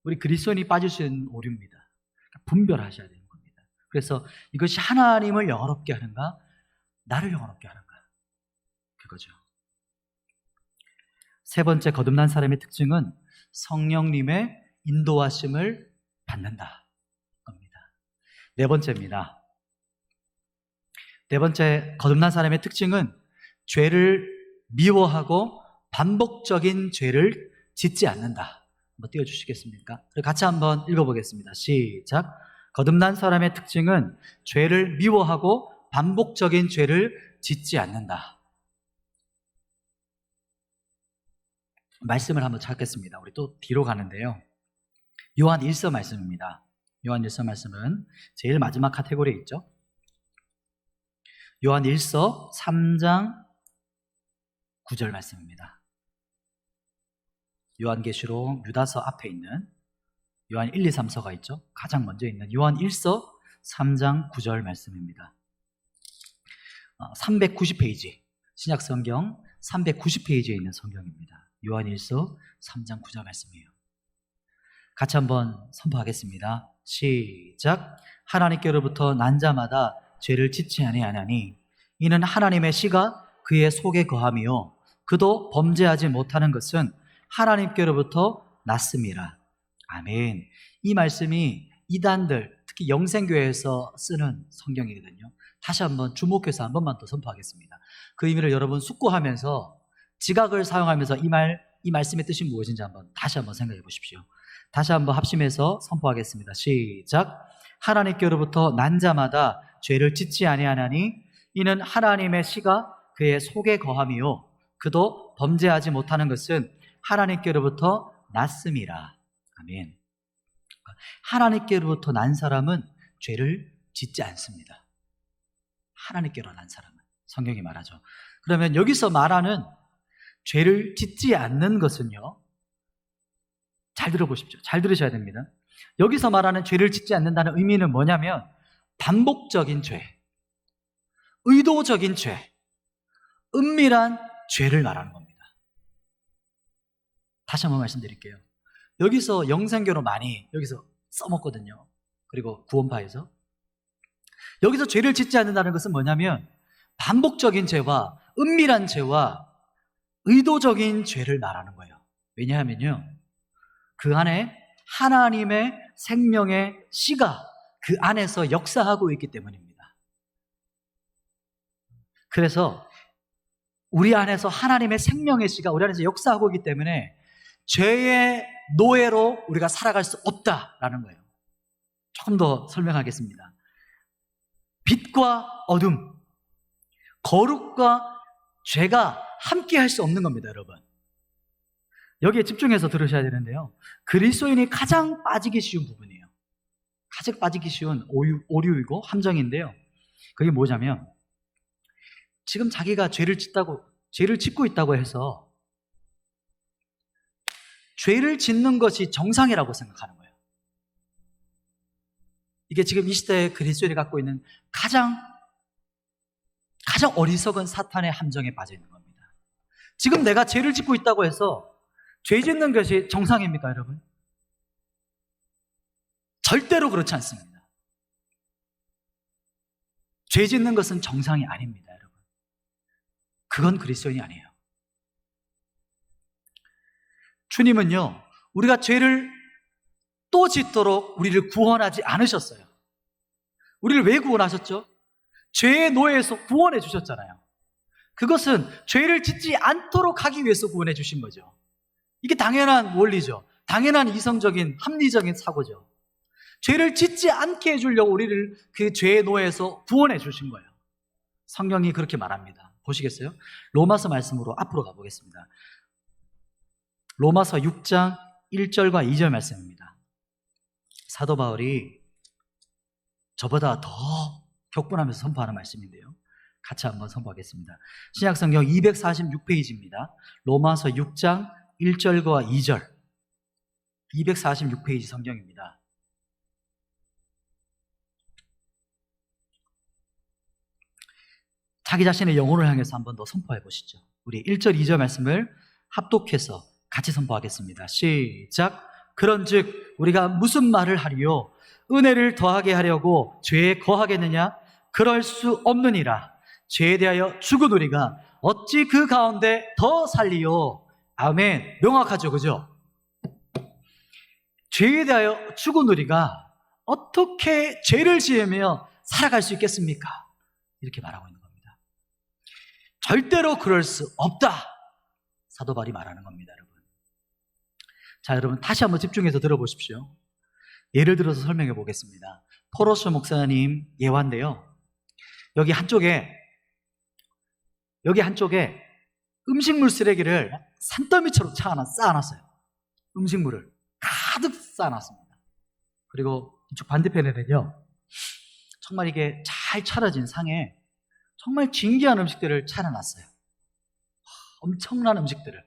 우리 그리스도인이 빠질 수 있는 오류입니다. 분별하셔야 되는 겁니다. 그래서 이것이 하나님을 영화롭게 하는가, 나를 영화롭게 하는가, 그거죠. 세 번째 거듭난 사람의 특징은 성령님의 인도하심을 받는다 겁니다. 네 번째입니다. 네 번째 거듭난 사람의 특징은 죄를 미워하고 반복적인 죄를 짓지 않는다. 한번 띄워주시겠습니까? 같이 한번 읽어보겠습니다. 시작. 거듭난 사람의 특징은 죄를 미워하고 반복적인 죄를 짓지 않는다. 말씀을 한번 찾겠습니다. 우리 또 뒤로 가는데요. 요한 1서 말씀입니다. 요한 1서 말씀은 제일 마지막 카테고리에 있죠. 요한 1서 3장 9절 말씀입니다. 요한계시록 유다서 앞에 있는 요한 1, 2, 3서가 있죠. 가장 먼저 있는 요한 1서 3장 9절 말씀입니다. 390페이지, 신약성경 390페이지에 있는 성경입니다. 요한 1서 3장 9절 말씀이에요. 같이 한번 선포하겠습니다. 시작. 하나님께로부터 난 자마다 죄를 짓지 아니하나니 이는 하나님의 씨가 그의 속에 거함이요 그도 범죄하지 못하는 것은 하나님께로부터 났음이라. 아멘. 이 말씀이 이단들, 특히 영생교회에서 쓰는 성경이거든요. 다시 한번 주목해서 한 번만 더 선포하겠습니다. 그 의미를 여러분 숙고하면서 지각을 사용하면서 이 말씀의 뜻이 무엇인지 다시 한번 생각해 보십시오. 다시 한번 합심해서 선포하겠습니다. 시작. 하나님께로부터 난 자마다 죄를 짓지 아니하나니 이는 하나님의 씨가 그의 속에 거함이요 그도 범죄하지 못하는 것은 하나님께로부터 났음이라. 아멘. 하나님께로부터 난 사람은 죄를 짓지 않습니다. 하나님께로 난 사람은, 성경이 말하죠. 그러면 여기서 말하는 죄를 짓지 않는 것은요, 잘 들어보십시오. 잘 들으셔야 됩니다. 여기서 말하는 죄를 짓지 않는다는 의미는 뭐냐면 반복적인 죄, 의도적인 죄, 은밀한 죄를 말하는 겁니다. 다시 한번 말씀드릴게요. 여기서 영생교로 많이 여기서 써먹거든요. 그리고 구원파에서. 여기서 죄를 짓지 않는다는 것은 뭐냐면 반복적인 죄와 은밀한 죄와 의도적인 죄를 말하는 거예요. 왜냐하면요, 그 안에 하나님의 생명의 씨가 그 안에서 역사하고 있기 때문입니다. 그래서 우리 안에서 하나님의 생명의 씨가 우리 안에서 역사하고 있기 때문에 죄의 노예로 우리가 살아갈 수 없다라는 거예요. 조금 더 설명하겠습니다. 빛과 어둠, 거룩과 죄가 함께 할 수 없는 겁니다, 여러분. 여기에 집중해서 들으셔야 되는데요, 그리스도인이 가장 빠지기 쉬운 부분이에요. 가장 빠지기 쉬운 오류이고 함정인데요, 그게 뭐냐면 지금 자기가 죄를 짓고 있다고 해서 죄를 짓는 것이 정상이라고 생각하는 거예요. 이게 지금 이 시대의 그리스도인이 갖고 있는 가장 어리석은 사탄의 함정에 빠져 있는 겁니다. 지금 내가 죄를 짓고 있다고 해서 죄 짓는 것이 정상입니까, 여러분? 절대로 그렇지 않습니다. 죄 짓는 것은 정상이 아닙니다, 여러분. 그건 그리스도인이 아니에요. 주님은요, 우리가 죄를 또 짓도록 우리를 구원하지 않으셨어요. 우리를 왜 구원하셨죠? 죄의 노예에서 구원해 주셨잖아요. 그것은 죄를 짓지 않도록 하기 위해서 구원해 주신 거죠. 이게 당연한 원리죠. 당연한 이성적인 합리적인 사고죠. 죄를 짓지 않게 해주려고 우리를 그 죄의 노예에서 구원해 주신 거예요. 성경이 그렇게 말합니다. 보시겠어요? 로마서 말씀으로 앞으로 가보겠습니다. 로마서 6장 1절과 2절 말씀입니다. 사도 바울이 저보다 더 격분하면서 선포하는 말씀인데요, 같이 한번 선포하겠습니다. 신약성경 246페이지입니다. 로마서 6장 1절과 2절, 246페이지 성경입니다. 자기 자신의 영혼을 향해서 한번 더 선포해 보시죠. 우리 1절, 2절 말씀을 합독해서 같이 선포하겠습니다. 시작. 그런즉 우리가 무슨 말을 하리요? 은혜를 더하게 하려고 죄에 거하겠느냐? 그럴 수 없느니라. 죄에 대하여 죽은 우리가 어찌 그 가운데 더 살리요? 아멘. 명확하죠, 그죠? 죄에 대하여 죽은 우리가 어떻게 죄를 지으며 살아갈 수 있겠습니까? 이렇게 말하고 있는 겁니다. 절대로 그럴 수 없다, 사도 바울이 말하는 겁니다, 여러분. 자, 여러분 다시 한번 집중해서 들어보십시오. 예를 들어서 설명해 보겠습니다. 포로스 목사님 예화인데요, 여기 한쪽에 음식물 쓰레기를 산더미처럼 쌓아놨어요. 음식물을 가득 쌓아놨습니다. 그리고 이쪽 반대편에는요, 정말 이게 잘 차려진 상에 정말 진귀한 음식들을 차려놨어요. 엄청난 음식들을,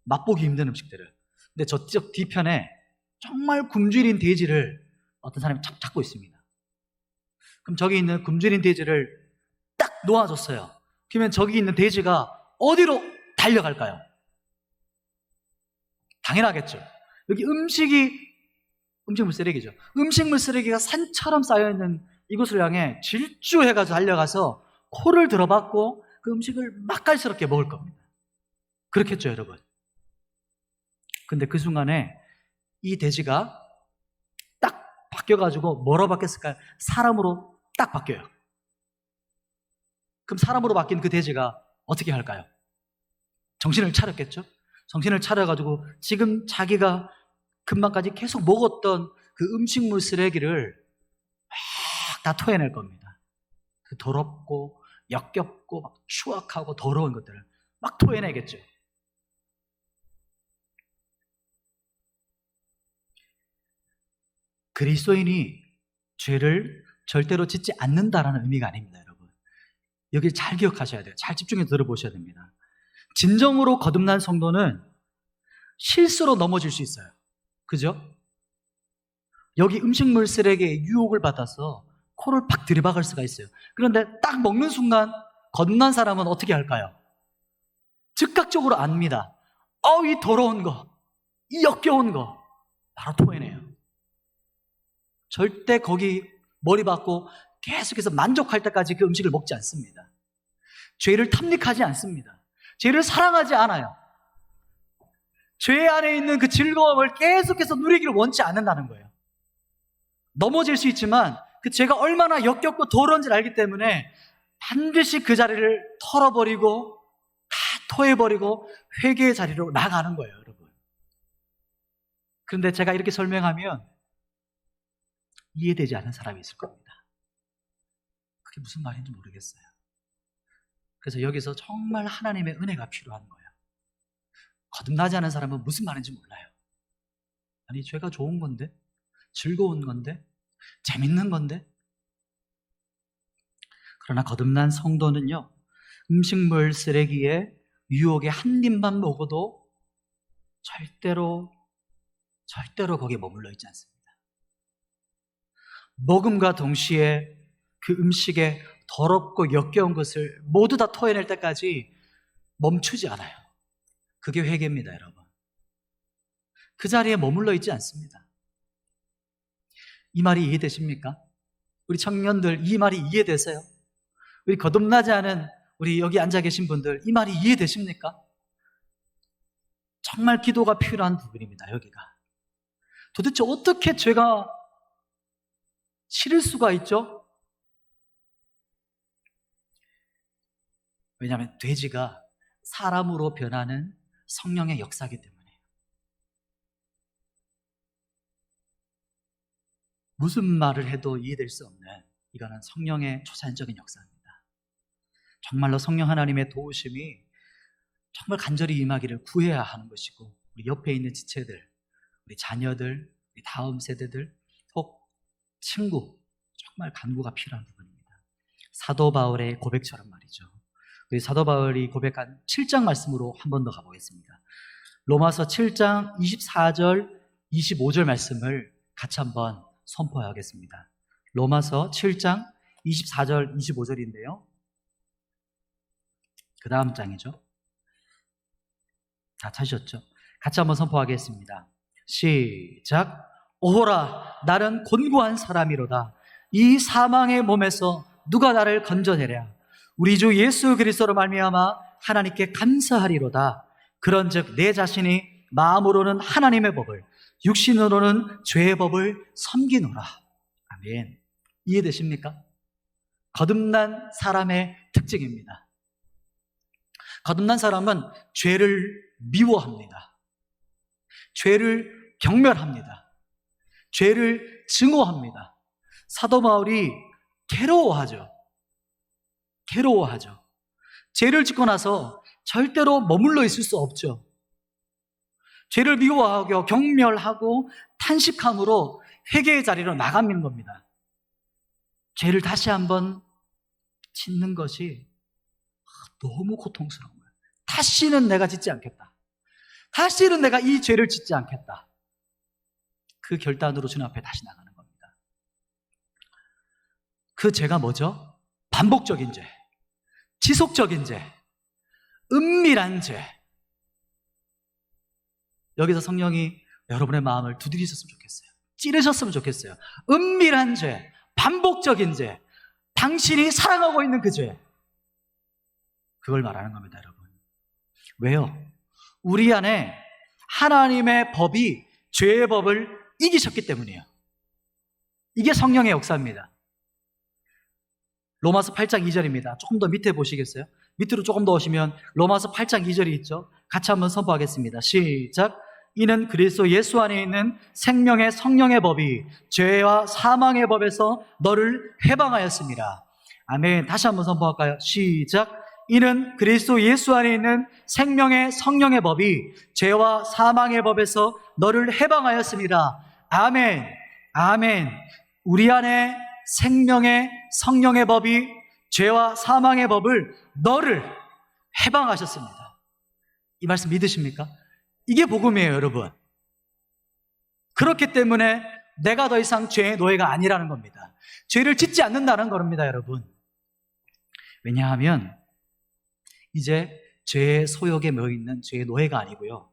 맛보기 힘든 음식들을. 근데 저쪽 뒤편에 정말 굶주린 돼지를 어떤 사람이 잡고 있습니다. 그럼 저기 있는 굶주린 돼지를 딱 놓아줬어요. 그러면 저기 있는 돼지가 어디로 달려갈까요? 당연하겠죠. 여기 음식물 쓰레기죠. 음식물 쓰레기가 산처럼 쌓여있는 이곳을 향해 질주해가지고 달려가서 코를 들어받고 그 음식을 맛깔스럽게 먹을 겁니다. 그렇겠죠, 여러분. 근데 그 순간에 이 돼지가 딱 바뀌어가지고 뭐로 바뀌었을까요? 사람으로 딱 바뀌어요. 그럼 사람으로 바뀐 그 돼지가 어떻게 할까요? 정신을 차렸겠죠? 정신을 차려가지고 지금 자기가 금방까지 계속 먹었던 그 음식물 쓰레기를 막 다 토해낼 겁니다. 그 더럽고 역겹고 막 추악하고 더러운 것들을 막 토해내겠죠. 그리스도인이 죄를 절대로 짓지 않는다라는 의미가 아닙니다, 여러분. 여기 잘 기억하셔야 돼요. 잘 집중해서 들어보셔야 됩니다. 진정으로 거듭난 성도는 실수로 넘어질 수 있어요. 그죠? 여기 음식물 쓰레기에 유혹을 받아서 코를 팍 들이박을 수가 있어요. 그런데 딱 먹는 순간 거듭난 사람은 어떻게 할까요? 즉각적으로 압니다. 이 더러운 거, 이 역겨운 거 바로 토해내요. 절대 거기 머리 박고 계속해서 만족할 때까지 그 음식을 먹지 않습니다. 죄를 탐닉하지 않습니다. 죄를 사랑하지 않아요. 죄 안에 있는 그 즐거움을 계속해서 누리기를 원치 않는다는 거예요. 넘어질 수 있지만 그 죄가 얼마나 역겹고 더러운지를 알기 때문에 반드시 그 자리를 털어버리고 다 토해버리고 회개의 자리로 나가는 거예요, 여러분. 그런데 제가 이렇게 설명하면 이해되지 않는 사람이 있을 겁니다. 그게 무슨 말인지 모르겠어요. 그래서 여기서 정말 하나님의 은혜가 필요한 거예요. 거듭나지 않은 사람은 무슨 말인지 몰라요. 아니, 죄가 좋은 건데? 즐거운 건데? 재밌는 건데? 그러나 거듭난 성도는요, 음식물 쓰레기에 유혹에 한 입만 먹어도 절대로 거기에 머물러 있지 않습니다. 먹음과 동시에 그 음식에 더럽고 역겨운 것을 모두 다 토해낼 때까지 멈추지 않아요. 그게 회개입니다, 여러분. 그 자리에 머물러 있지 않습니다. 이 말이 이해되십니까? 우리 청년들, 이 말이 이해되세요? 우리 거듭나지 않은 우리 여기 앉아 계신 분들, 이 말이 이해되십니까? 정말 기도가 필요한 부분입니다, 여기가. 도대체 어떻게 죄가 싫을 수가 있죠? 왜냐하면 돼지가 사람으로 변하는 성령의 역사이기 때문에. 무슨 말을 해도 이해될 수 없는, 이거는 성령의 초자연적인 역사입니다. 정말로 성령 하나님의 도우심이 정말 간절히 임하기를 구해야 하는 것이고, 우리 옆에 있는 지체들, 우리 자녀들, 우리 다음 세대들, 혹 친구, 정말 간구가 필요한 부분입니다. 사도 바울의 고백처럼 말이죠. 우리 사도 바울이 고백한 7장 말씀으로 한 번 더 가보겠습니다. 로마서 7장 24절, 25절 말씀을 같이 한번 선포하겠습니다. 로마서 7장 24절, 25절인데요. 그 다음 장이죠. 다 찾으셨죠? 같이 한번 선포하겠습니다. 시작. 오호라, 나는 곤고한 사람이로다. 이 사망의 몸에서 누가 나를 건져내랴. 우리 주 예수 그리스도로 말미암아 하나님께 감사하리로다. 그런즉 내 자신이 마음으로는 하나님의 법을, 육신으로는 죄의 법을 섬기노라. 아멘. 이해되십니까? 거듭난 사람의 특징입니다. 거듭난 사람은 죄를 미워합니다. 죄를 경멸합니다. 죄를 증오합니다. 사도 바울이 괴로워하죠. 죄를 짓고 나서 절대로 머물러 있을 수 없죠. 죄를 미워하고 경멸하고 탄식함으로 회개의 자리로 나가는 겁니다. 죄를 다시 한번 짓는 것이 너무 고통스러운 거예요. 다시는 내가 짓지 않겠다. 다시는 내가 이 죄를 짓지 않겠다. 그 결단으로 주님 앞에 다시 나가는 겁니다. 그 죄가 뭐죠? 반복적인 죄, 지속적인 죄, 은밀한 죄. 여기서 성령이 여러분의 마음을 두드리셨으면 좋겠어요. 찌르셨으면 좋겠어요. 은밀한 죄, 반복적인 죄, 당신이 사랑하고 있는 그 죄, 그걸 말하는 겁니다, 여러분. 왜요? 우리 안에 하나님의 법이 죄의 법을 이기셨기 때문이에요. 이게 성령의 역사입니다. 로마서 8장 2절입니다. 조금 더 밑에 보시겠어요? 밑으로 조금 더 오시면 로마서 8장 2절이 있죠. 같이 한번 선포하겠습니다. 시작. 이는 그리스도 예수 안에 있는 생명의 성령의 법이 죄와 사망의 법에서 너를 해방하였습니다. 아멘. 다시 한번 선포할까요? 시작. 이는 그리스도 예수 안에 있는 생명의 성령의 법이 죄와 사망의 법에서 너를 해방하였습니다. 아멘. 아멘. 우리 안에 생명의 성령의 법이 죄와 사망의 법을 너를 해방하셨습니다. 이 말씀 믿으십니까? 이게 복음이에요, 여러분. 그렇기 때문에 내가 더 이상 죄의 노예가 아니라는 겁니다. 죄를 짓지 않는다는 겁니다, 여러분. 왜냐하면 이제 죄의 소욕에 매여 있는 죄의 노예가 아니고요,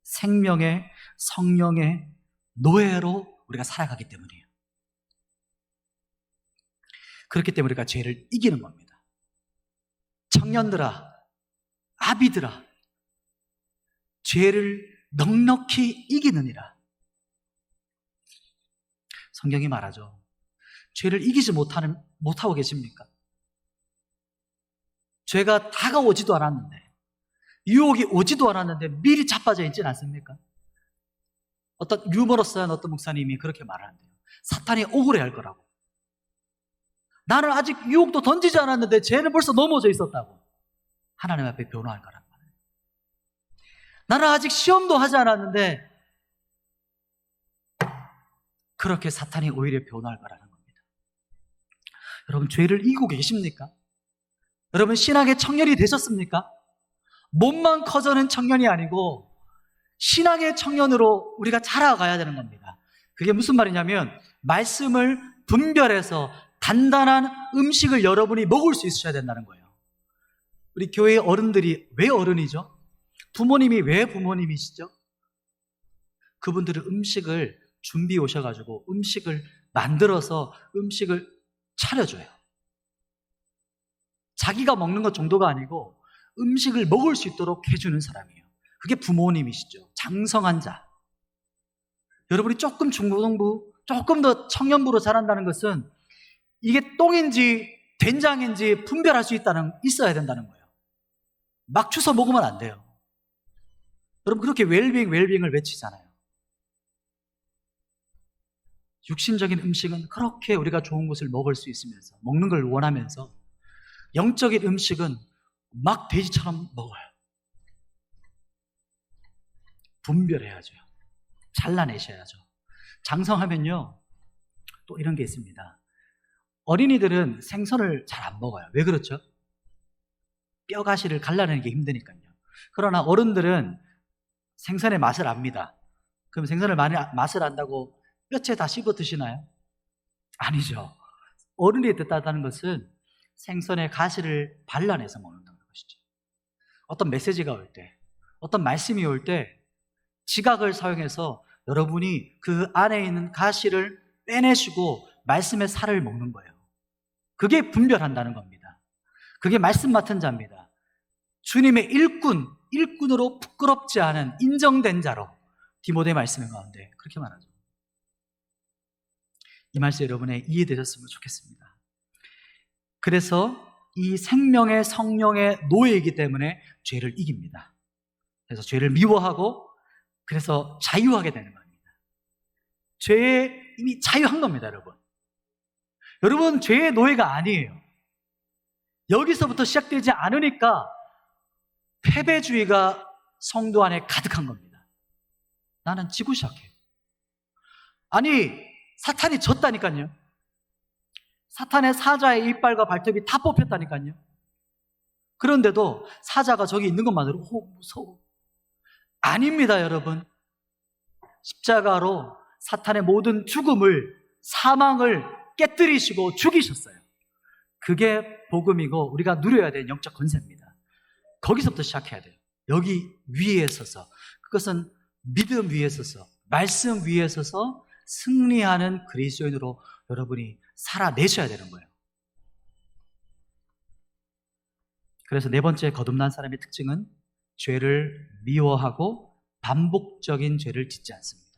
생명의 성령의 노예로 우리가 살아가기 때문이에요. 그렇기 때문에 우리가 죄를 이기는 겁니다. 청년들아, 아비들아, 죄를 넉넉히 이기느니라. 성경이 말하죠. 죄를 이기지 못하고 계십니까? 죄가 다가오지도 않았는데, 유혹이 오지도 않았는데 미리 자빠져 있지는 않습니까? 어떤 유머러스한 어떤 목사님이 그렇게 말하는데요. 사탄이 억울해할 거라고. 나는 아직 유혹도 던지지 않았는데 죄는 벌써 넘어져 있었다고. 하나님 앞에 변호할 거란 말이에요. 나는 아직 시험도 하지 않았는데 그렇게 사탄이 오히려 변호할 거라는 겁니다. 여러분, 죄를 이기고 계십니까? 여러분, 신앙의 청년이 되셨습니까? 몸만 커져는 청년이 아니고 신앙의 청년으로 우리가 자라가야 되는 겁니다. 그게 무슨 말이냐면 말씀을 분별해서 단단한 음식을 여러분이 먹을 수 있으셔야 된다는 거예요. 우리 교회의 어른들이 왜 어른이죠? 부모님이 왜 부모님이시죠? 그분들은 음식을 준비해 오셔가지고 음식을 만들어서 음식을 차려줘요. 자기가 먹는 것 정도가 아니고 음식을 먹을 수 있도록 해주는 사람이에요. 그게 부모님이시죠. 장성한 자. 여러분이 조금 중고등부, 조금 더 청년부로 자란다는 것은 이게 똥인지 된장인지 분별할 수 있어야 된다는 거예요. 막 주워 먹으면 안 돼요. 여러분, 그렇게 웰빙을 외치잖아요. 육신적인 음식은 그렇게 우리가 좋은 것을 먹을 수 있으면서, 먹는 걸 원하면서, 영적인 음식은 막 돼지처럼 먹어요. 분별해야죠. 잘라내셔야죠. 장성하면요, 또 이런 게 있습니다. 어린이들은 생선을 잘 안 먹어요. 왜 그렇죠? 뼈가시를 갈라내는 게 힘드니까요. 그러나 어른들은 생선의 맛을 압니다. 그럼 생선을 맛을 안다고 뼈채 다 씹어 드시나요? 아니죠. 어른이 뜻하다는 것은 생선의 가시를 발라내서 먹는다는 것이죠. 어떤 메시지가 올 때, 어떤 말씀이 올 때 지각을 사용해서 여러분이 그 안에 있는 가시를 빼내시고 말씀의 살을 먹는 거예요. 그게 분별한다는 겁니다. 그게 말씀 맡은 자입니다. 주님의 일꾼으로 부끄럽지 않은 인정된 자로 디모데 말씀 가운데 그렇게 말하죠. 이 말씀 여러분의 이해되셨으면 좋겠습니다. 그래서 이 생명의 성령의 노예이기 때문에 죄를 이깁니다. 그래서 죄를 미워하고 그래서 자유하게 되는 겁니다. 죄에 이미 자유한 겁니다, 여러분. 여러분, 죄의 노예가 아니에요. 여기서부터 시작되지 않으니까 패배주의가 성도 안에 가득한 겁니다. 나는 지고 시작해요. 아니, 사탄이 졌다니까요. 사탄의 사자의 이빨과 발톱이 다 뽑혔다니까요. 그런데도 사자가 저기 있는 것만으로 무서워. 아닙니다, 여러분. 십자가로 사탄의 모든 죽음을, 사망을 깨뜨리시고 죽이셨어요. 그게 복음이고 우리가 누려야 될 영적 권세입니다. 거기서부터 시작해야 돼요. 여기 위에 서서, 그것은 믿음 위에 서서, 말씀 위에 서서 승리하는 그리스도인으로 여러분이 살아내셔야 되는 거예요. 그래서 네 번째 거듭난 사람의 특징은 죄를 미워하고 반복적인 죄를 짓지 않습니다.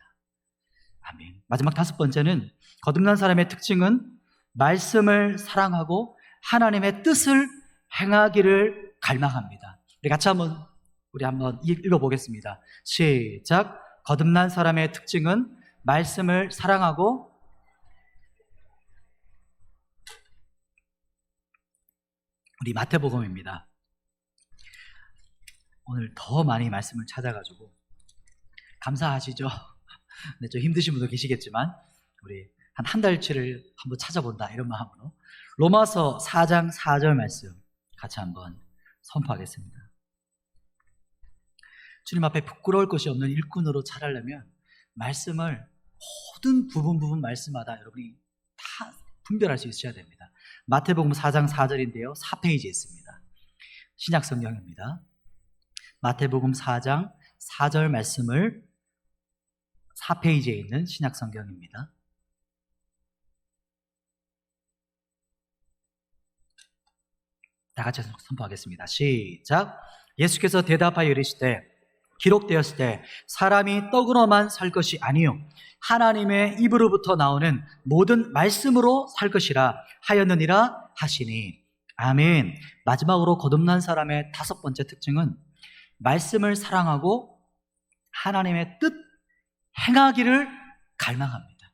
아멘. 마지막 다섯 번째는 거듭난 사람의 특징은 말씀을 사랑하고 하나님의 뜻을 행하기를 갈망합니다. 우리 한번 읽어보겠습니다. 시작. 거듭난 사람의 특징은 말씀을 사랑하고 우리 마태복음입니다. 오늘 더 많이 말씀을 찾아가지고 감사하시죠? 네, 좀 힘드신 분도 계시겠지만 우리 한 달치를 한번 찾아본다 이런 마음으로 로마서 4장 4절 말씀 같이 한번 선포하겠습니다. 주님 앞에 부끄러울 것이 없는 일꾼으로 자라려면 말씀을 모든 부분 말씀마다 여러분이 다 분별할 수 있어야 됩니다. 마태복음 4장 4절인데요. 4페이지에 있습니다. 신약 성경입니다. 마태복음 4장 4절 말씀을 4페이지에 있는 신약 성경입니다. 다 같이 선포하겠습니다. 시작. 예수께서 대답하여 이르시되 기록되었을 때 사람이 떡으로만 살 것이 아니요 하나님의 입으로부터 나오는 모든 말씀으로 살 것이라 하였느니라 하시니. 아멘. 마지막으로 거듭난 사람의 다섯 번째 특징은 말씀을 사랑하고 하나님의 뜻 행하기를 갈망합니다.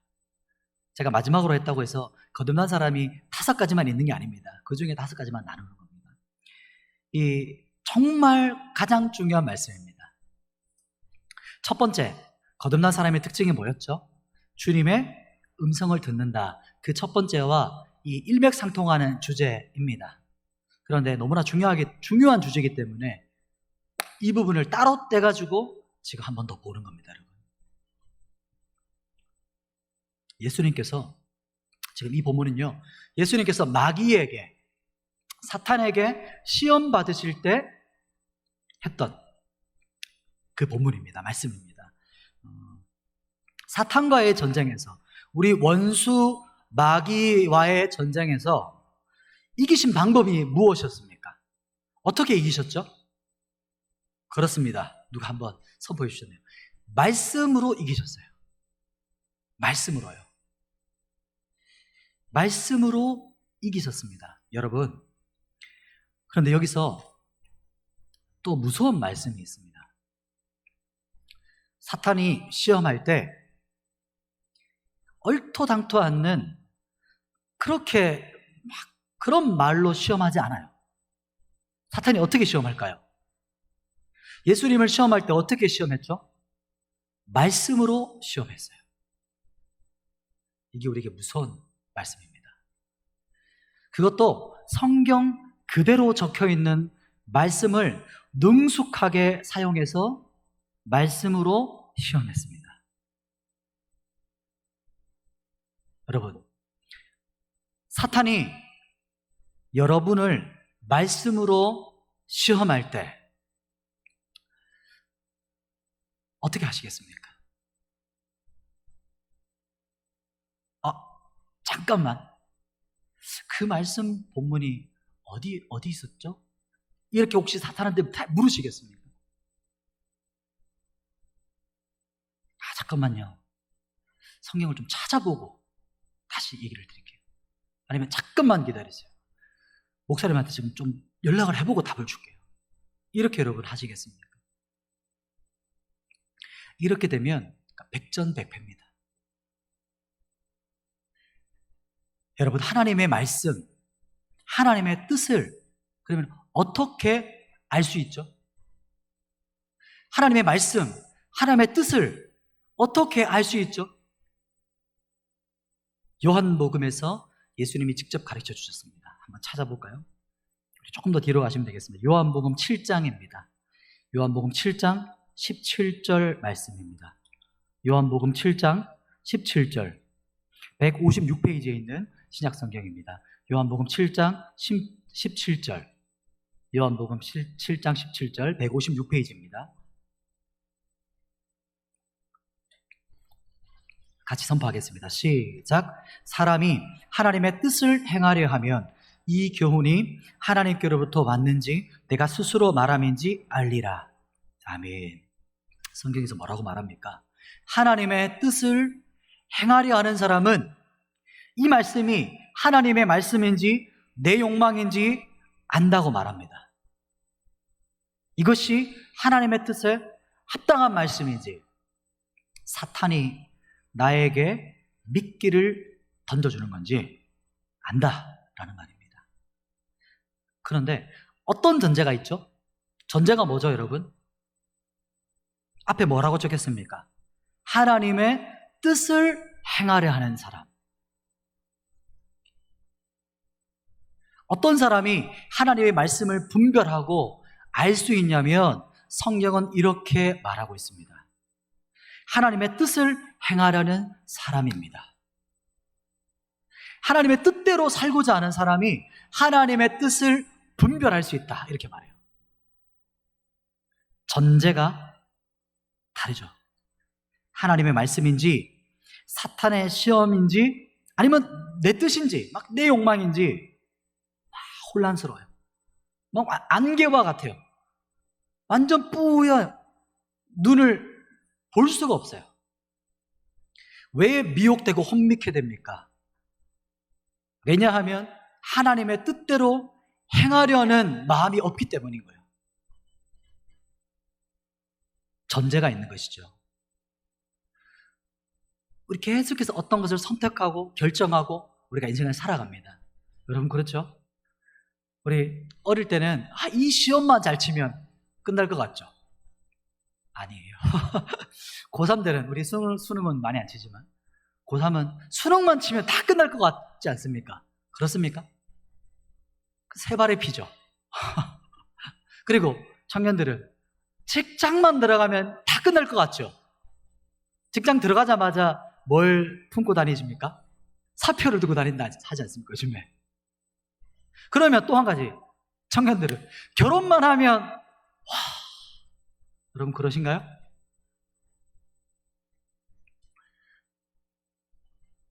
제가 마지막으로 했다고 해서 거듭난 사람이 5가지만 있는 게 아닙니다. 그 중에 5가지만 나누는 겁니다. 이 정말 가장 중요한 말씀입니다. 첫 번째, 거듭난 사람의 특징이 뭐였죠? 주님의 음성을 듣는다. 그 첫 번째와 이 일맥상통하는 주제입니다. 그런데 너무나 중요한 주제이기 때문에 이 부분을 따로 떼가지고 지금 한 번 더 보는 겁니다, 여러분. 예수님께서 지금 이 본문은요, 예수님께서 마귀에게, 사탄에게 시험 받으실 때 했던 그 본문입니다. 말씀입니다. 사탄과의 전쟁에서, 우리 원수 마귀와의 전쟁에서 이기신 방법이 무엇이었습니까? 어떻게 이기셨죠? 그렇습니다. 누가 한번 선포해 주셨네요. 말씀으로 이기셨어요. 말씀으로요. 말씀으로 이기셨습니다. 여러분, 그런데 여기서 또 무서운 말씀이 있습니다. 사탄이 시험할 때 얼토당토 않는 그렇게 막 그런 말로 시험하지 않아요. 사탄이 어떻게 시험할까요? 예수님을 시험할 때 어떻게 시험했죠? 말씀으로 시험했어요. 이게 우리에게 무서운 말씀입니다. 그것도 성경 그대로 적혀있는 말씀을 능숙하게 사용해서 말씀으로 시험했습니다. 여러분, 사탄이 여러분을 말씀으로 시험할 때 어떻게 하시겠습니까? 잠깐만. 그 말씀 본문이 어디 있었죠? 이렇게 혹시 사탄한테 물으시겠습니까? 잠깐만요. 성경을 좀 찾아보고 다시 얘기를 드릴게요. 아니면 잠깐만 기다리세요. 목사님한테 지금 좀 연락을 해보고 답을 줄게요. 이렇게 여러분 하시겠습니까? 이렇게 되면 백전백패입니다. 여러분, 하나님의 말씀, 하나님의 뜻을 그러면 어떻게 알 수 있죠? 하나님의 말씀, 하나님의 뜻을 어떻게 알 수 있죠? 요한복음에서 예수님이 직접 가르쳐 주셨습니다. 한번 찾아볼까요? 조금 더 뒤로 가시면 되겠습니다. 요한복음 7장입니다. 요한복음 7장 17절 말씀입니다. 요한복음 7장 17절, 156페이지에 있는 신약성경입니다. 요한복음 7장 17절, 요한복음 7장 17절, 156페이지입니다. 같이 선포하겠습니다. 시작. 사람이 하나님의 뜻을 행하려 하면 이 교훈이 하나님께로부터 왔는지 내가 스스로 말함인지 알리라. 아멘. 성경에서 뭐라고 말합니까? 하나님의 뜻을 행하려 하는 사람은 이 말씀이 하나님의 말씀인지 내 욕망인지 안다고 말합니다. 이것이 하나님의 뜻에 합당한 말씀인지 사탄이 나에게 미끼를 던져주는 건지 안다라는 말입니다. 그런데 어떤 전제가 있죠? 전제가 뭐죠, 여러분? 앞에 뭐라고 적혔습니까? 하나님의 뜻을 행하려 하는 사람. 어떤 사람이 하나님의 말씀을 분별하고 알 수 있냐면 성경은 이렇게 말하고 있습니다. 하나님의 뜻을 행하려는 사람입니다. 하나님의 뜻대로 살고자 하는 사람이 하나님의 뜻을 분별할 수 있다, 이렇게 말해요. 전제가 다르죠. 하나님의 말씀인지 사탄의 시험인지 아니면 내 뜻인지 막 내 욕망인지 막 혼란스러워요. 막 안개와 같아요. 완전 뿌여 눈을 볼 수가 없어요. 왜 미혹되고 혼미케 됩니까? 왜냐하면 하나님의 뜻대로 행하려는 마음이 없기 때문인 거예요. 전제가 있는 것이죠. 우리 계속해서 어떤 것을 선택하고 결정하고 우리가 인생을 살아갑니다. 여러분 그렇죠? 우리 어릴 때는 이 시험만 잘 치면 끝날 것 같죠? 아니에요. 고3 때는 우리 수능은 많이 안 치지만 고3은 수능만 치면 다 끝날 것 같지 않습니까? 그렇습니까? 세 발의 피죠. 그리고 청년들은 직장만 들어가면 다 끝날 것 같죠? 직장 들어가자마자 뭘 품고 다니십니까? 사표를 들고 다닌다 하지 않습니까? 요즘에. 그러면 또 한 가지, 청년들은 결혼만 하면 여러분 그러신가요?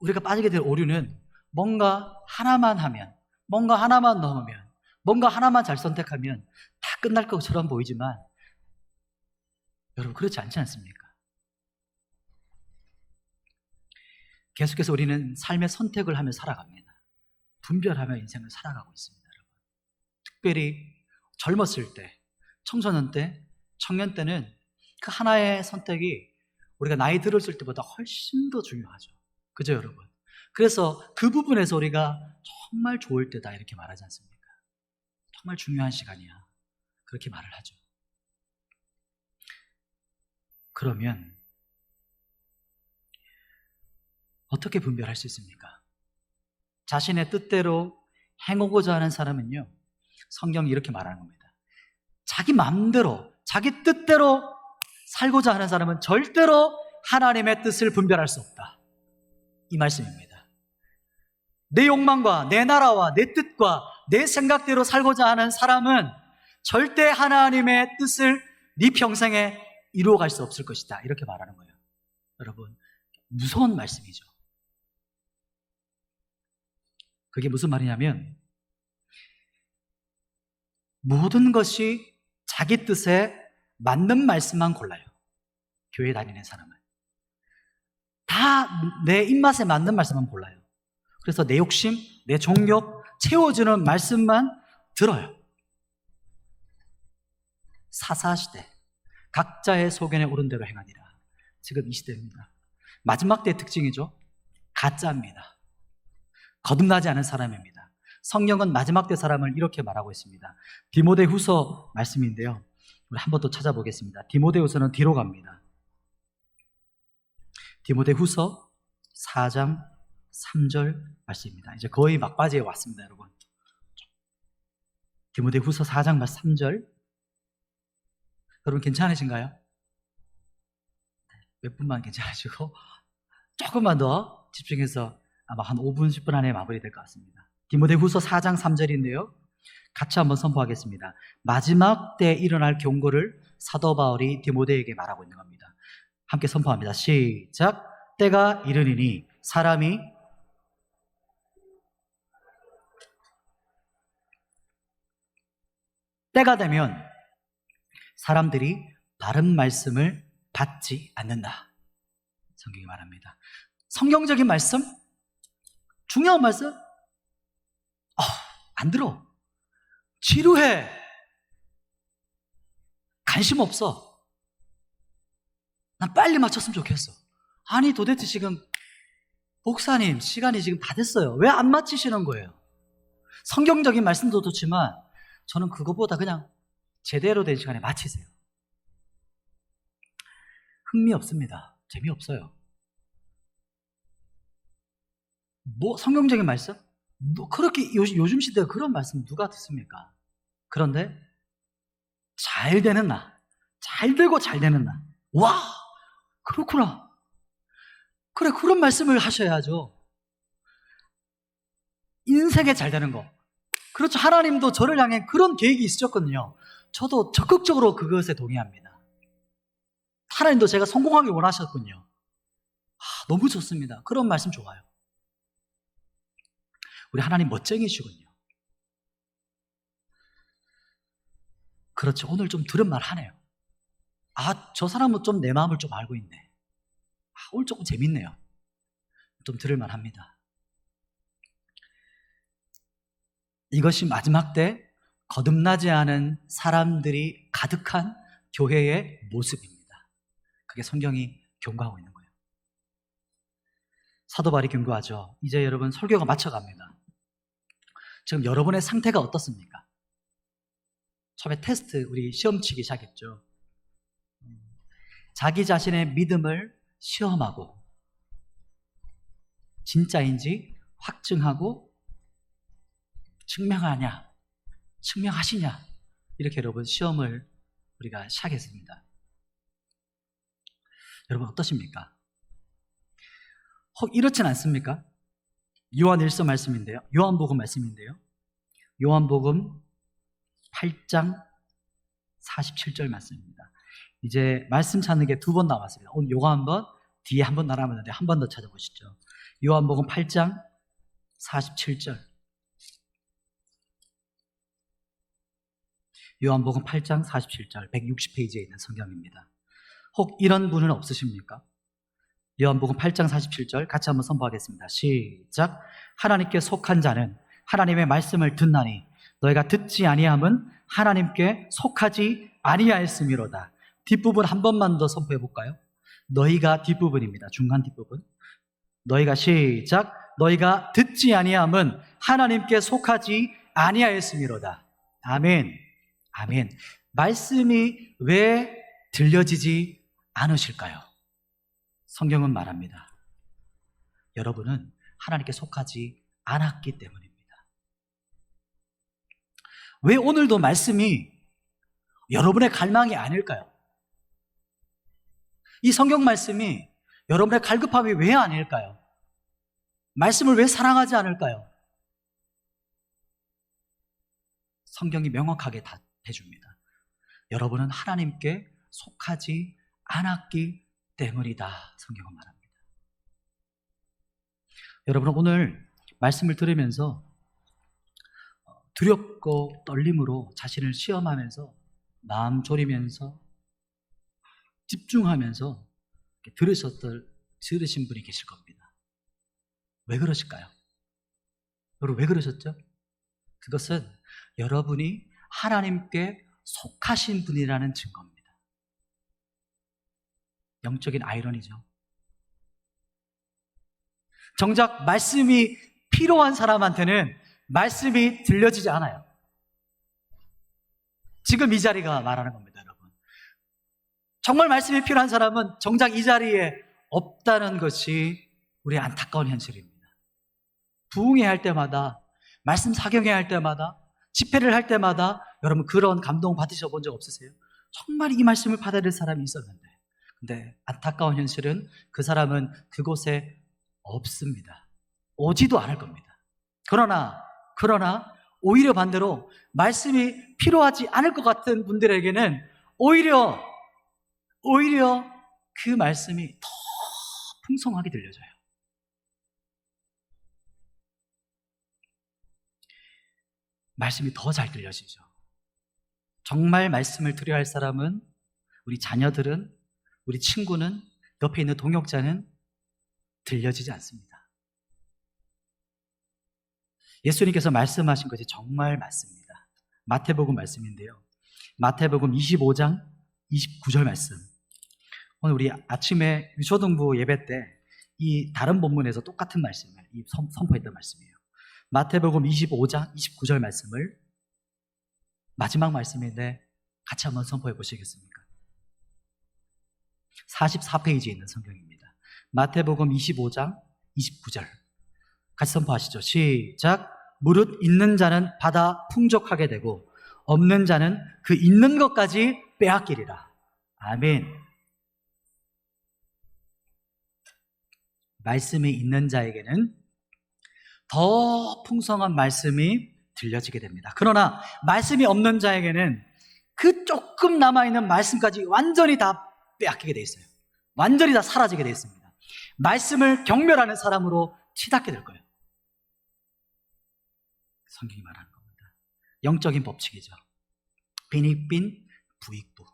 우리가 빠지게 될 오류는 뭔가 하나만 하면, 뭔가 하나만 넣으면, 뭔가 하나만 잘 선택하면 다 끝날 것처럼 보이지만 여러분 그렇지 않지 않습니까? 계속해서 우리는 삶의 선택을 하며 살아갑니다. 분별하며 인생을 살아가고 있습니다. 여러분. 특별히 젊었을 때, 청소년 때, 청년 때는 그 하나의 선택이 우리가 나이 들었을 때보다 훨씬 더 중요하죠. 그죠, 여러분? 그래서 그 부분에서 우리가 정말 좋을 때다 이렇게 말하지 않습니까? 정말 중요한 시간이야. 그렇게 말을 하죠. 그러면 어떻게 분별할 수 있습니까? 자신의 뜻대로 행하고자 하는 사람은요, 성경이 이렇게 말하는 겁니다. 자기 마음대로, 자기 뜻대로 살고자 하는 사람은 절대로 하나님의 뜻을 분별할 수 없다. 이 말씀입니다. 내 욕망과 내 나라와 내 뜻과 내 생각대로 살고자 하는 사람은 절대 하나님의 뜻을 네 평생에 이루어갈 수 없을 것이다. 이렇게 말하는 거예요. 여러분, 무서운 말씀이죠. 그게 무슨 말이냐면 모든 것이 자기 뜻에 맞는 말씀만 골라요. 교회 다니는 사람은 다 내 입맛에 맞는 말씀만 골라요. 그래서 내 욕심, 내 종욕 채워주는 말씀만 들어요. 사사시대 각자의 소견에 오른 대로 행하니라. 지금 이 시대입니다. 마지막 때의 특징이죠. 가짜입니다. 거듭나지 않은 사람입니다. 성경은 마지막 때 사람을 이렇게 말하고 있습니다. 디모데후서 말씀인데요. 우리 한 번 더 찾아보겠습니다. 디모데후서는 뒤로 갑니다. 디모데후서 4장 3절 말씀입니다. 이제 거의 막바지에 왔습니다, 여러분. 디모데후서 4장 3절. 여러분 괜찮으신가요? 몇 분만 괜찮으시고 조금만 더 집중해서 아마 한 5분, 10분 안에 마무리될 것 같습니다. 디모데후서 4장 3절인데요. 같이 한번 선포하겠습니다. 마지막 때 일어날 경고를 사도 바울이 디모데에게 말하고 있는 겁니다. 함께 선포합니다. 시작. 때가 이르니니 사람이 때가 되면 사람들이 바른 말씀을 받지 않는다. 성경이 말합니다. 성경적인 말씀? 중요한 말씀? 안 들어. 지루해. 관심 없어. 난 빨리 맞췄으면 좋겠어. 아니 도대체 지금 목사님 시간이 지금 다 됐어요. 왜 안 맞히시는 거예요? 성경적인 말씀도 좋지만 저는 그거보다 그냥 제대로 된 시간에 마치세요. 흥미없습니다. 재미없어요. 뭐 성경적인 말씀? 그렇게 요즘 시대에 그런 말씀 누가 듣습니까? 그런데 잘 되는 나, 잘 되고 잘 되는 나. 와, 그렇구나. 그래, 그런 말씀을 하셔야죠. 인생에 잘 되는 거. 그렇죠. 하나님도 저를 향해 그런 계획이 있으셨거든요. 저도 적극적으로 그것에 동의합니다. 하나님도 제가 성공하길 원하셨군요. 너무 좋습니다. 그런 말씀 좋아요. 우리 하나님 멋쟁이시군요. 그렇죠. 오늘 좀 들은 말 하네요. 저 사람은 좀 내 마음을 좀 알고 있네. 오늘 조금 재밌네요. 좀 들을만 합니다. 이것이 마지막 때 거듭나지 않은 사람들이 가득한 교회의 모습입니다. 그게 성경이 경고하고 있는 거예요. 사도 바울이 경고하죠. 이제 여러분 설교가 맞춰갑니다. 지금 여러분의 상태가 어떻습니까? 처음에 테스트, 우리 시험 치기 시작했죠. 자기 자신의 믿음을 시험하고 진짜인지 확증하고 증명하시냐 이렇게 여러분 시험을 우리가 시작했습니다. 여러분 어떠십니까? 혹 이렇진 않습니까? 요한일서 말씀인데요. 요한복음 말씀인데요. 요한복음 8장 47절 말씀입니다. 이제 말씀 찾는 게 2번 남았습니다. 오늘 요거 한번 뒤에 한번 남았는데 한 번 더 찾아보시죠. 요한복음 8장 47절. 요한복음 8장 47절 160페이지에 있는 성경입니다. 혹 이런 분은 없으십니까? 요한복음 8장 47절 같이 한번 선포하겠습니다. 시작. 하나님께 속한 자는 하나님의 말씀을 듣나니 너희가 듣지 아니함은 하나님께 속하지 아니하였음이로다. 뒷부분 한 번만 더 선포해 볼까요? 너희가 뒷부분입니다. 중간 뒷부분. 너희가 시작. 너희가 듣지 아니함은 하나님께 속하지 아니하였음이로다. 아멘. 아멘. 말씀이 왜 들려지지 않으실까요? 성경은 말합니다. 여러분은 하나님께 속하지 않았기 때문입니다. 왜 오늘도 말씀이 여러분의 갈망이 아닐까요? 이 성경 말씀이 여러분의 갈급함이 왜 아닐까요? 말씀을 왜 사랑하지 않을까요? 성경이 명확하게 답해줍니다. 여러분은 하나님께 속하지 않았기 때문이다. 성경은 말합니다. 여러분 오늘 말씀을 들으면서 두렵고 떨림으로 자신을 시험하면서 마음 졸이면서 집중하면서 들으신 분이 계실 겁니다. 왜 그러실까요? 여러분 왜 그러셨죠? 그것은 여러분이 하나님께 속하신 분이라는 증거입니다. 영적인 아이러니죠. 정작 말씀이 필요한 사람한테는 말씀이 들려지지 않아요. 지금 이 자리가 말하는 겁니다, 여러분. 정말 말씀이 필요한 사람은 정작 이 자리에 없다는 것이 우리의 안타까운 현실입니다. 부흥회 할 때마다, 말씀 사경회 할 때마다, 집회를 할 때마다 여러분 그런 감동 받으셔 본 적 없으세요? 정말 이 말씀을 받아들일 사람이 있었는데 근데 안타까운 현실은 그 사람은 그곳에 없습니다. 오지도 않을 겁니다. 그러나 오히려 반대로 말씀이 필요하지 않을 것 같은 분들에게는 오히려 그 말씀이 더 풍성하게 들려져요. 말씀이 더 잘 들려지죠. 정말 말씀을 들어야 할 사람은, 우리 자녀들은, 우리 친구는, 옆에 있는 동역자는 들려지지 않습니다. 예수님께서 말씀하신 것이 정말 맞습니다. 마태복음 말씀인데요. 마태복음 25장 29절 말씀. 오늘 우리 아침에 유초등부 예배 때 이 다른 본문에서 똑같은 말씀을 선포했던 말씀이에요. 마태복음 25장 29절 말씀을, 마지막 말씀인데 같이 한번 선포해 보시겠습니까? 44페이지에 있는 성경입니다. 마태복음 25장 29절 같이 선포하시죠. 시작. 무릇 있는 자는 받아 풍족하게 되고 없는 자는 그 있는 것까지 빼앗기리라. 아멘. 말씀이 있는 자에게는 더 풍성한 말씀이 들려지게 됩니다. 그러나 말씀이 없는 자에게는 그 조금 남아있는 말씀까지 완전히 다 빼앗기게 돼 있어요. 완전히 다 사라지게 돼 있습니다. 말씀을 경멸하는 사람으로 치닫게 될 거예요. 성경이 말하는 겁니다. 영적인 법칙이죠. 빈익빈 부익부.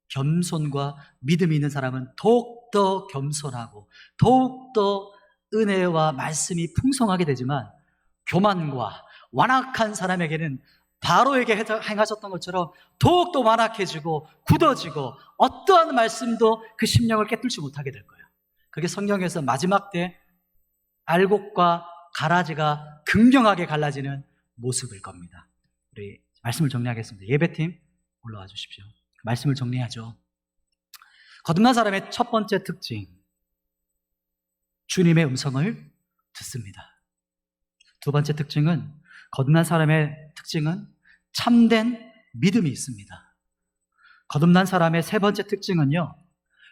겸손과 믿음이 있는 사람은 더욱더 겸손하고 더욱더 은혜와 말씀이 풍성하게 되지만, 교만과 완악한 사람에게는 바로에게 행하셨던 것처럼 더욱더 완악해지고 굳어지고 어떠한 말씀도 그 심령을 깨뚫지 못하게 될 거예요. 그게 성경에서 마지막 때 알곡과 가라지가 극명하게 갈라지는 모습일 겁니다. 우리 말씀을 정리하겠습니다. 예배팀 올라와 주십시오. 말씀을 정리하죠. 거듭난 사람의 첫 번째 특징, 주님의 음성을 듣습니다. 두 번째 특징은, 거듭난 사람의 특징은 참된 믿음이 있습니다. 거듭난 사람의 세 번째 특징은요,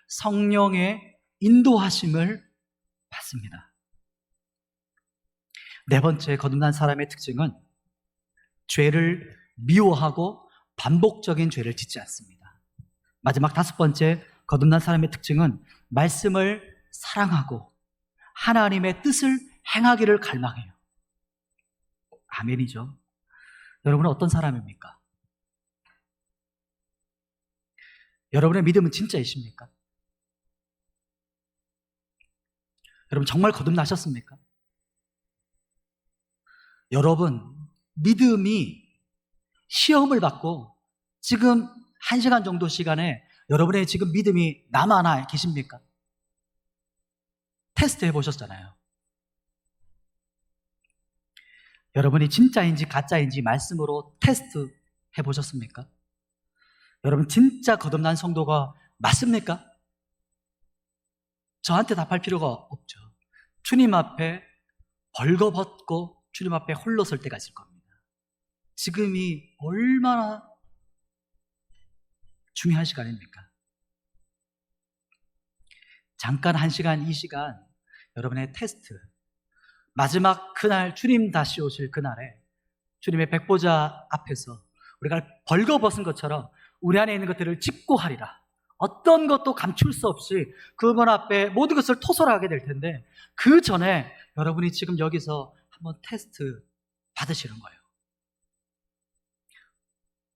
성령의 인도하심을 받습니다. 네 번째 거듭난 사람의 특징은 죄를 미워하고 반복적인 죄를 짓지 않습니다. 마지막 다섯 번째 거듭난 사람의 특징은 말씀을 사랑하고 하나님의 뜻을 행하기를 갈망해요. 아멘이죠. 여러분은 어떤 사람입니까? 여러분의 믿음은 진짜이십니까? 여러분 정말 거듭나셨습니까? 여러분 믿음이 시험을 받고 지금 1시간 정도 시간에 여러분의 지금 믿음이 남아나 계십니까? 테스트 해보셨잖아요. 여러분이 진짜인지 가짜인지 말씀으로 테스트 해보셨습니까? 여러분 진짜 거듭난 성도가 맞습니까? 저한테 답할 필요가 없죠. 주님 앞에 벌거벗고 주님 앞에 홀로 설 때가 있을 겁니다. 지금이 얼마나 중요한 시간입니까? 잠깐 1시간, 2시간 여러분의 테스트, 마지막 그날 주님 다시 오실 그날에 주님의 백보자 앞에서 우리가 벌거벗은 것처럼 우리 안에 있는 것들을 직고하리라. 어떤 것도 감출 수 없이 그분 앞에 모든 것을 토설하게 될 텐데, 그 전에 여러분이 지금 여기서 한번 테스트 받으시는 거예요.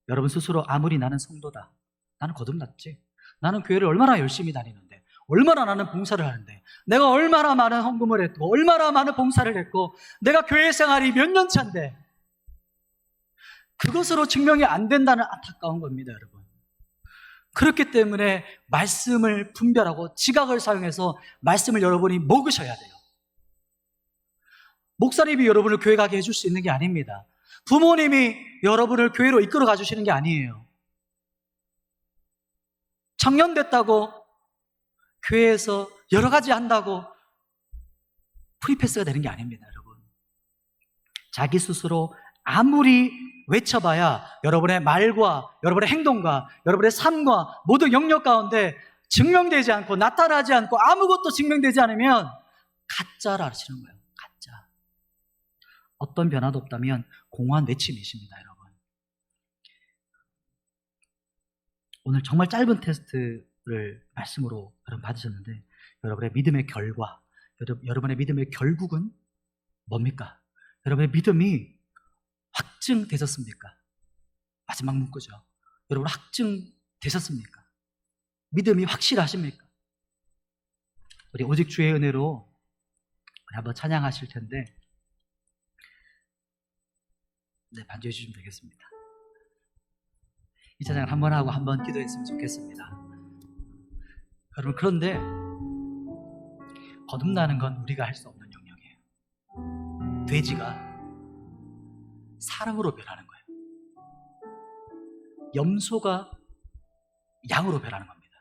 여러분 스스로 아무리 나는 성도다, 나는 거듭났지, 나는 교회를 얼마나 열심히 다니는데, 얼마나 나는 봉사를 하는데, 내가 얼마나 많은 헌금을 했고 얼마나 많은 봉사를 했고 내가 교회 생활이 몇 년 차인데, 그것으로 증명이 안 된다는 안타까운 겁니다. 여러분, 그렇기 때문에 말씀을 분별하고 지각을 사용해서 말씀을 여러분이 먹으셔야 돼요. 목사님이 여러분을 교회 가게 해줄 수 있는 게 아닙니다. 부모님이 여러분을 교회로 이끌어 가주시는 게 아니에요. 청년 됐다고 교회에서 여러 가지 한다고 프리패스가 되는 게 아닙니다. 여러분, 자기 스스로 아무리 외쳐봐야 여러분의 말과 여러분의 행동과 여러분의 삶과 모든 영역 가운데 증명되지 않고 나타나지 않고 아무것도 증명되지 않으면 가짜라 하시는 거예요. 가짜. 어떤 변화도 없다면 공허한 외침이십니다, 여러분. 오늘 정말 짧은 테스트를 말씀으로 여러분 받으셨는데 여러분의 믿음의 결과, 여러분의 믿음의 결국은 뭡니까? 여러분의 믿음이 확증되셨습니까? 마지막 문구죠. 여러분 확증되셨습니까? 믿음이 확실하십니까? 우리 오직 주의 은혜로 우리 한번 찬양하실 텐데 네, 반주해 주시면 되겠습니다. 이 찬양을 한번 하고 한번 기도했으면 좋겠습니다. 여러분, 그런데 거듭나는 건 우리가 할 수 없는 영역이에요. 돼지가 사람으로 변하는 거예요. 염소가 양으로 변하는 겁니다.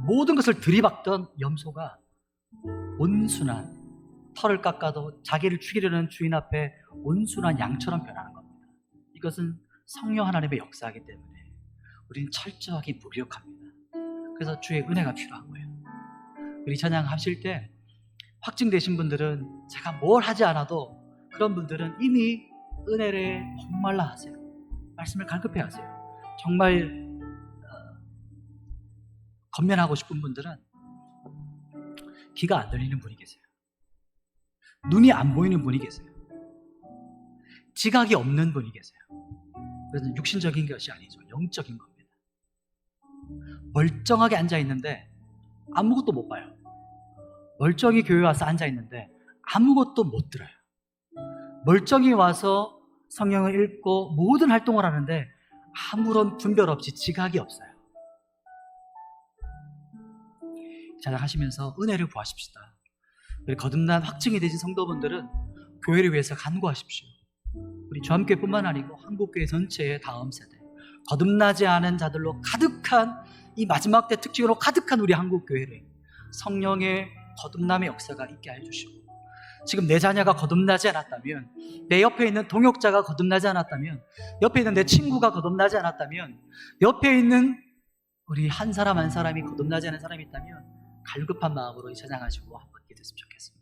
모든 것을 들이박던 염소가 온순한, 털을 깎아도 자기를 죽이려는 주인 앞에 온순한 양처럼 변하는 겁니다. 이것은 성령 하나님의 역사이기 때문에 우리는 철저하게 무력합니다. 그래서 주의 은혜가 필요한 거예요. 우리 찬양 하실 때 확증되신 분들은 제가 뭘 하지 않아도 그런 분들은 이미 은혜를 목말라 하세요. 말씀을 갈급해 하세요. 정말 건면하고 싶은 분들은 귀가 안 들리는 분이 계세요. 눈이 안 보이는 분이 계세요. 지각이 없는 분이 계세요. 그래서 육신적인 것이 아니죠. 영적인 겁니다. 멀쩡하게 앉아있는데 아무것도 못 봐요. 멀쩡히 교회 와서 앉아있는데 아무것도 못 들어요. 멀쩡히 와서 성경을 읽고 모든 활동을 하는데 아무런 분별 없이 지각이 없어요. 찬양하시면서 은혜를 구하십시다. 우리 거듭난 확증이 되신 성도분들은 교회를 위해서 간구하십시오. 우리 주함교회뿐만 아니고 한국교회 전체의 다음 세대, 거듭나지 않은 자들로 가득한 이 마지막 때 특징으로 가득한 우리 한국교회를 성령의 거듭남의 역사가 있게 해주시고, 지금 내 자녀가 거듭나지 않았다면, 내 옆에 있는 동역자가 거듭나지 않았다면, 옆에 있는 내 친구가 거듭나지 않았다면, 옆에 있는 우리 한 사람 한 사람이 거듭나지 않은 사람이 있다면 갈급한 마음으로 이 찬양하시고 한번 기도했으면 좋겠습니다.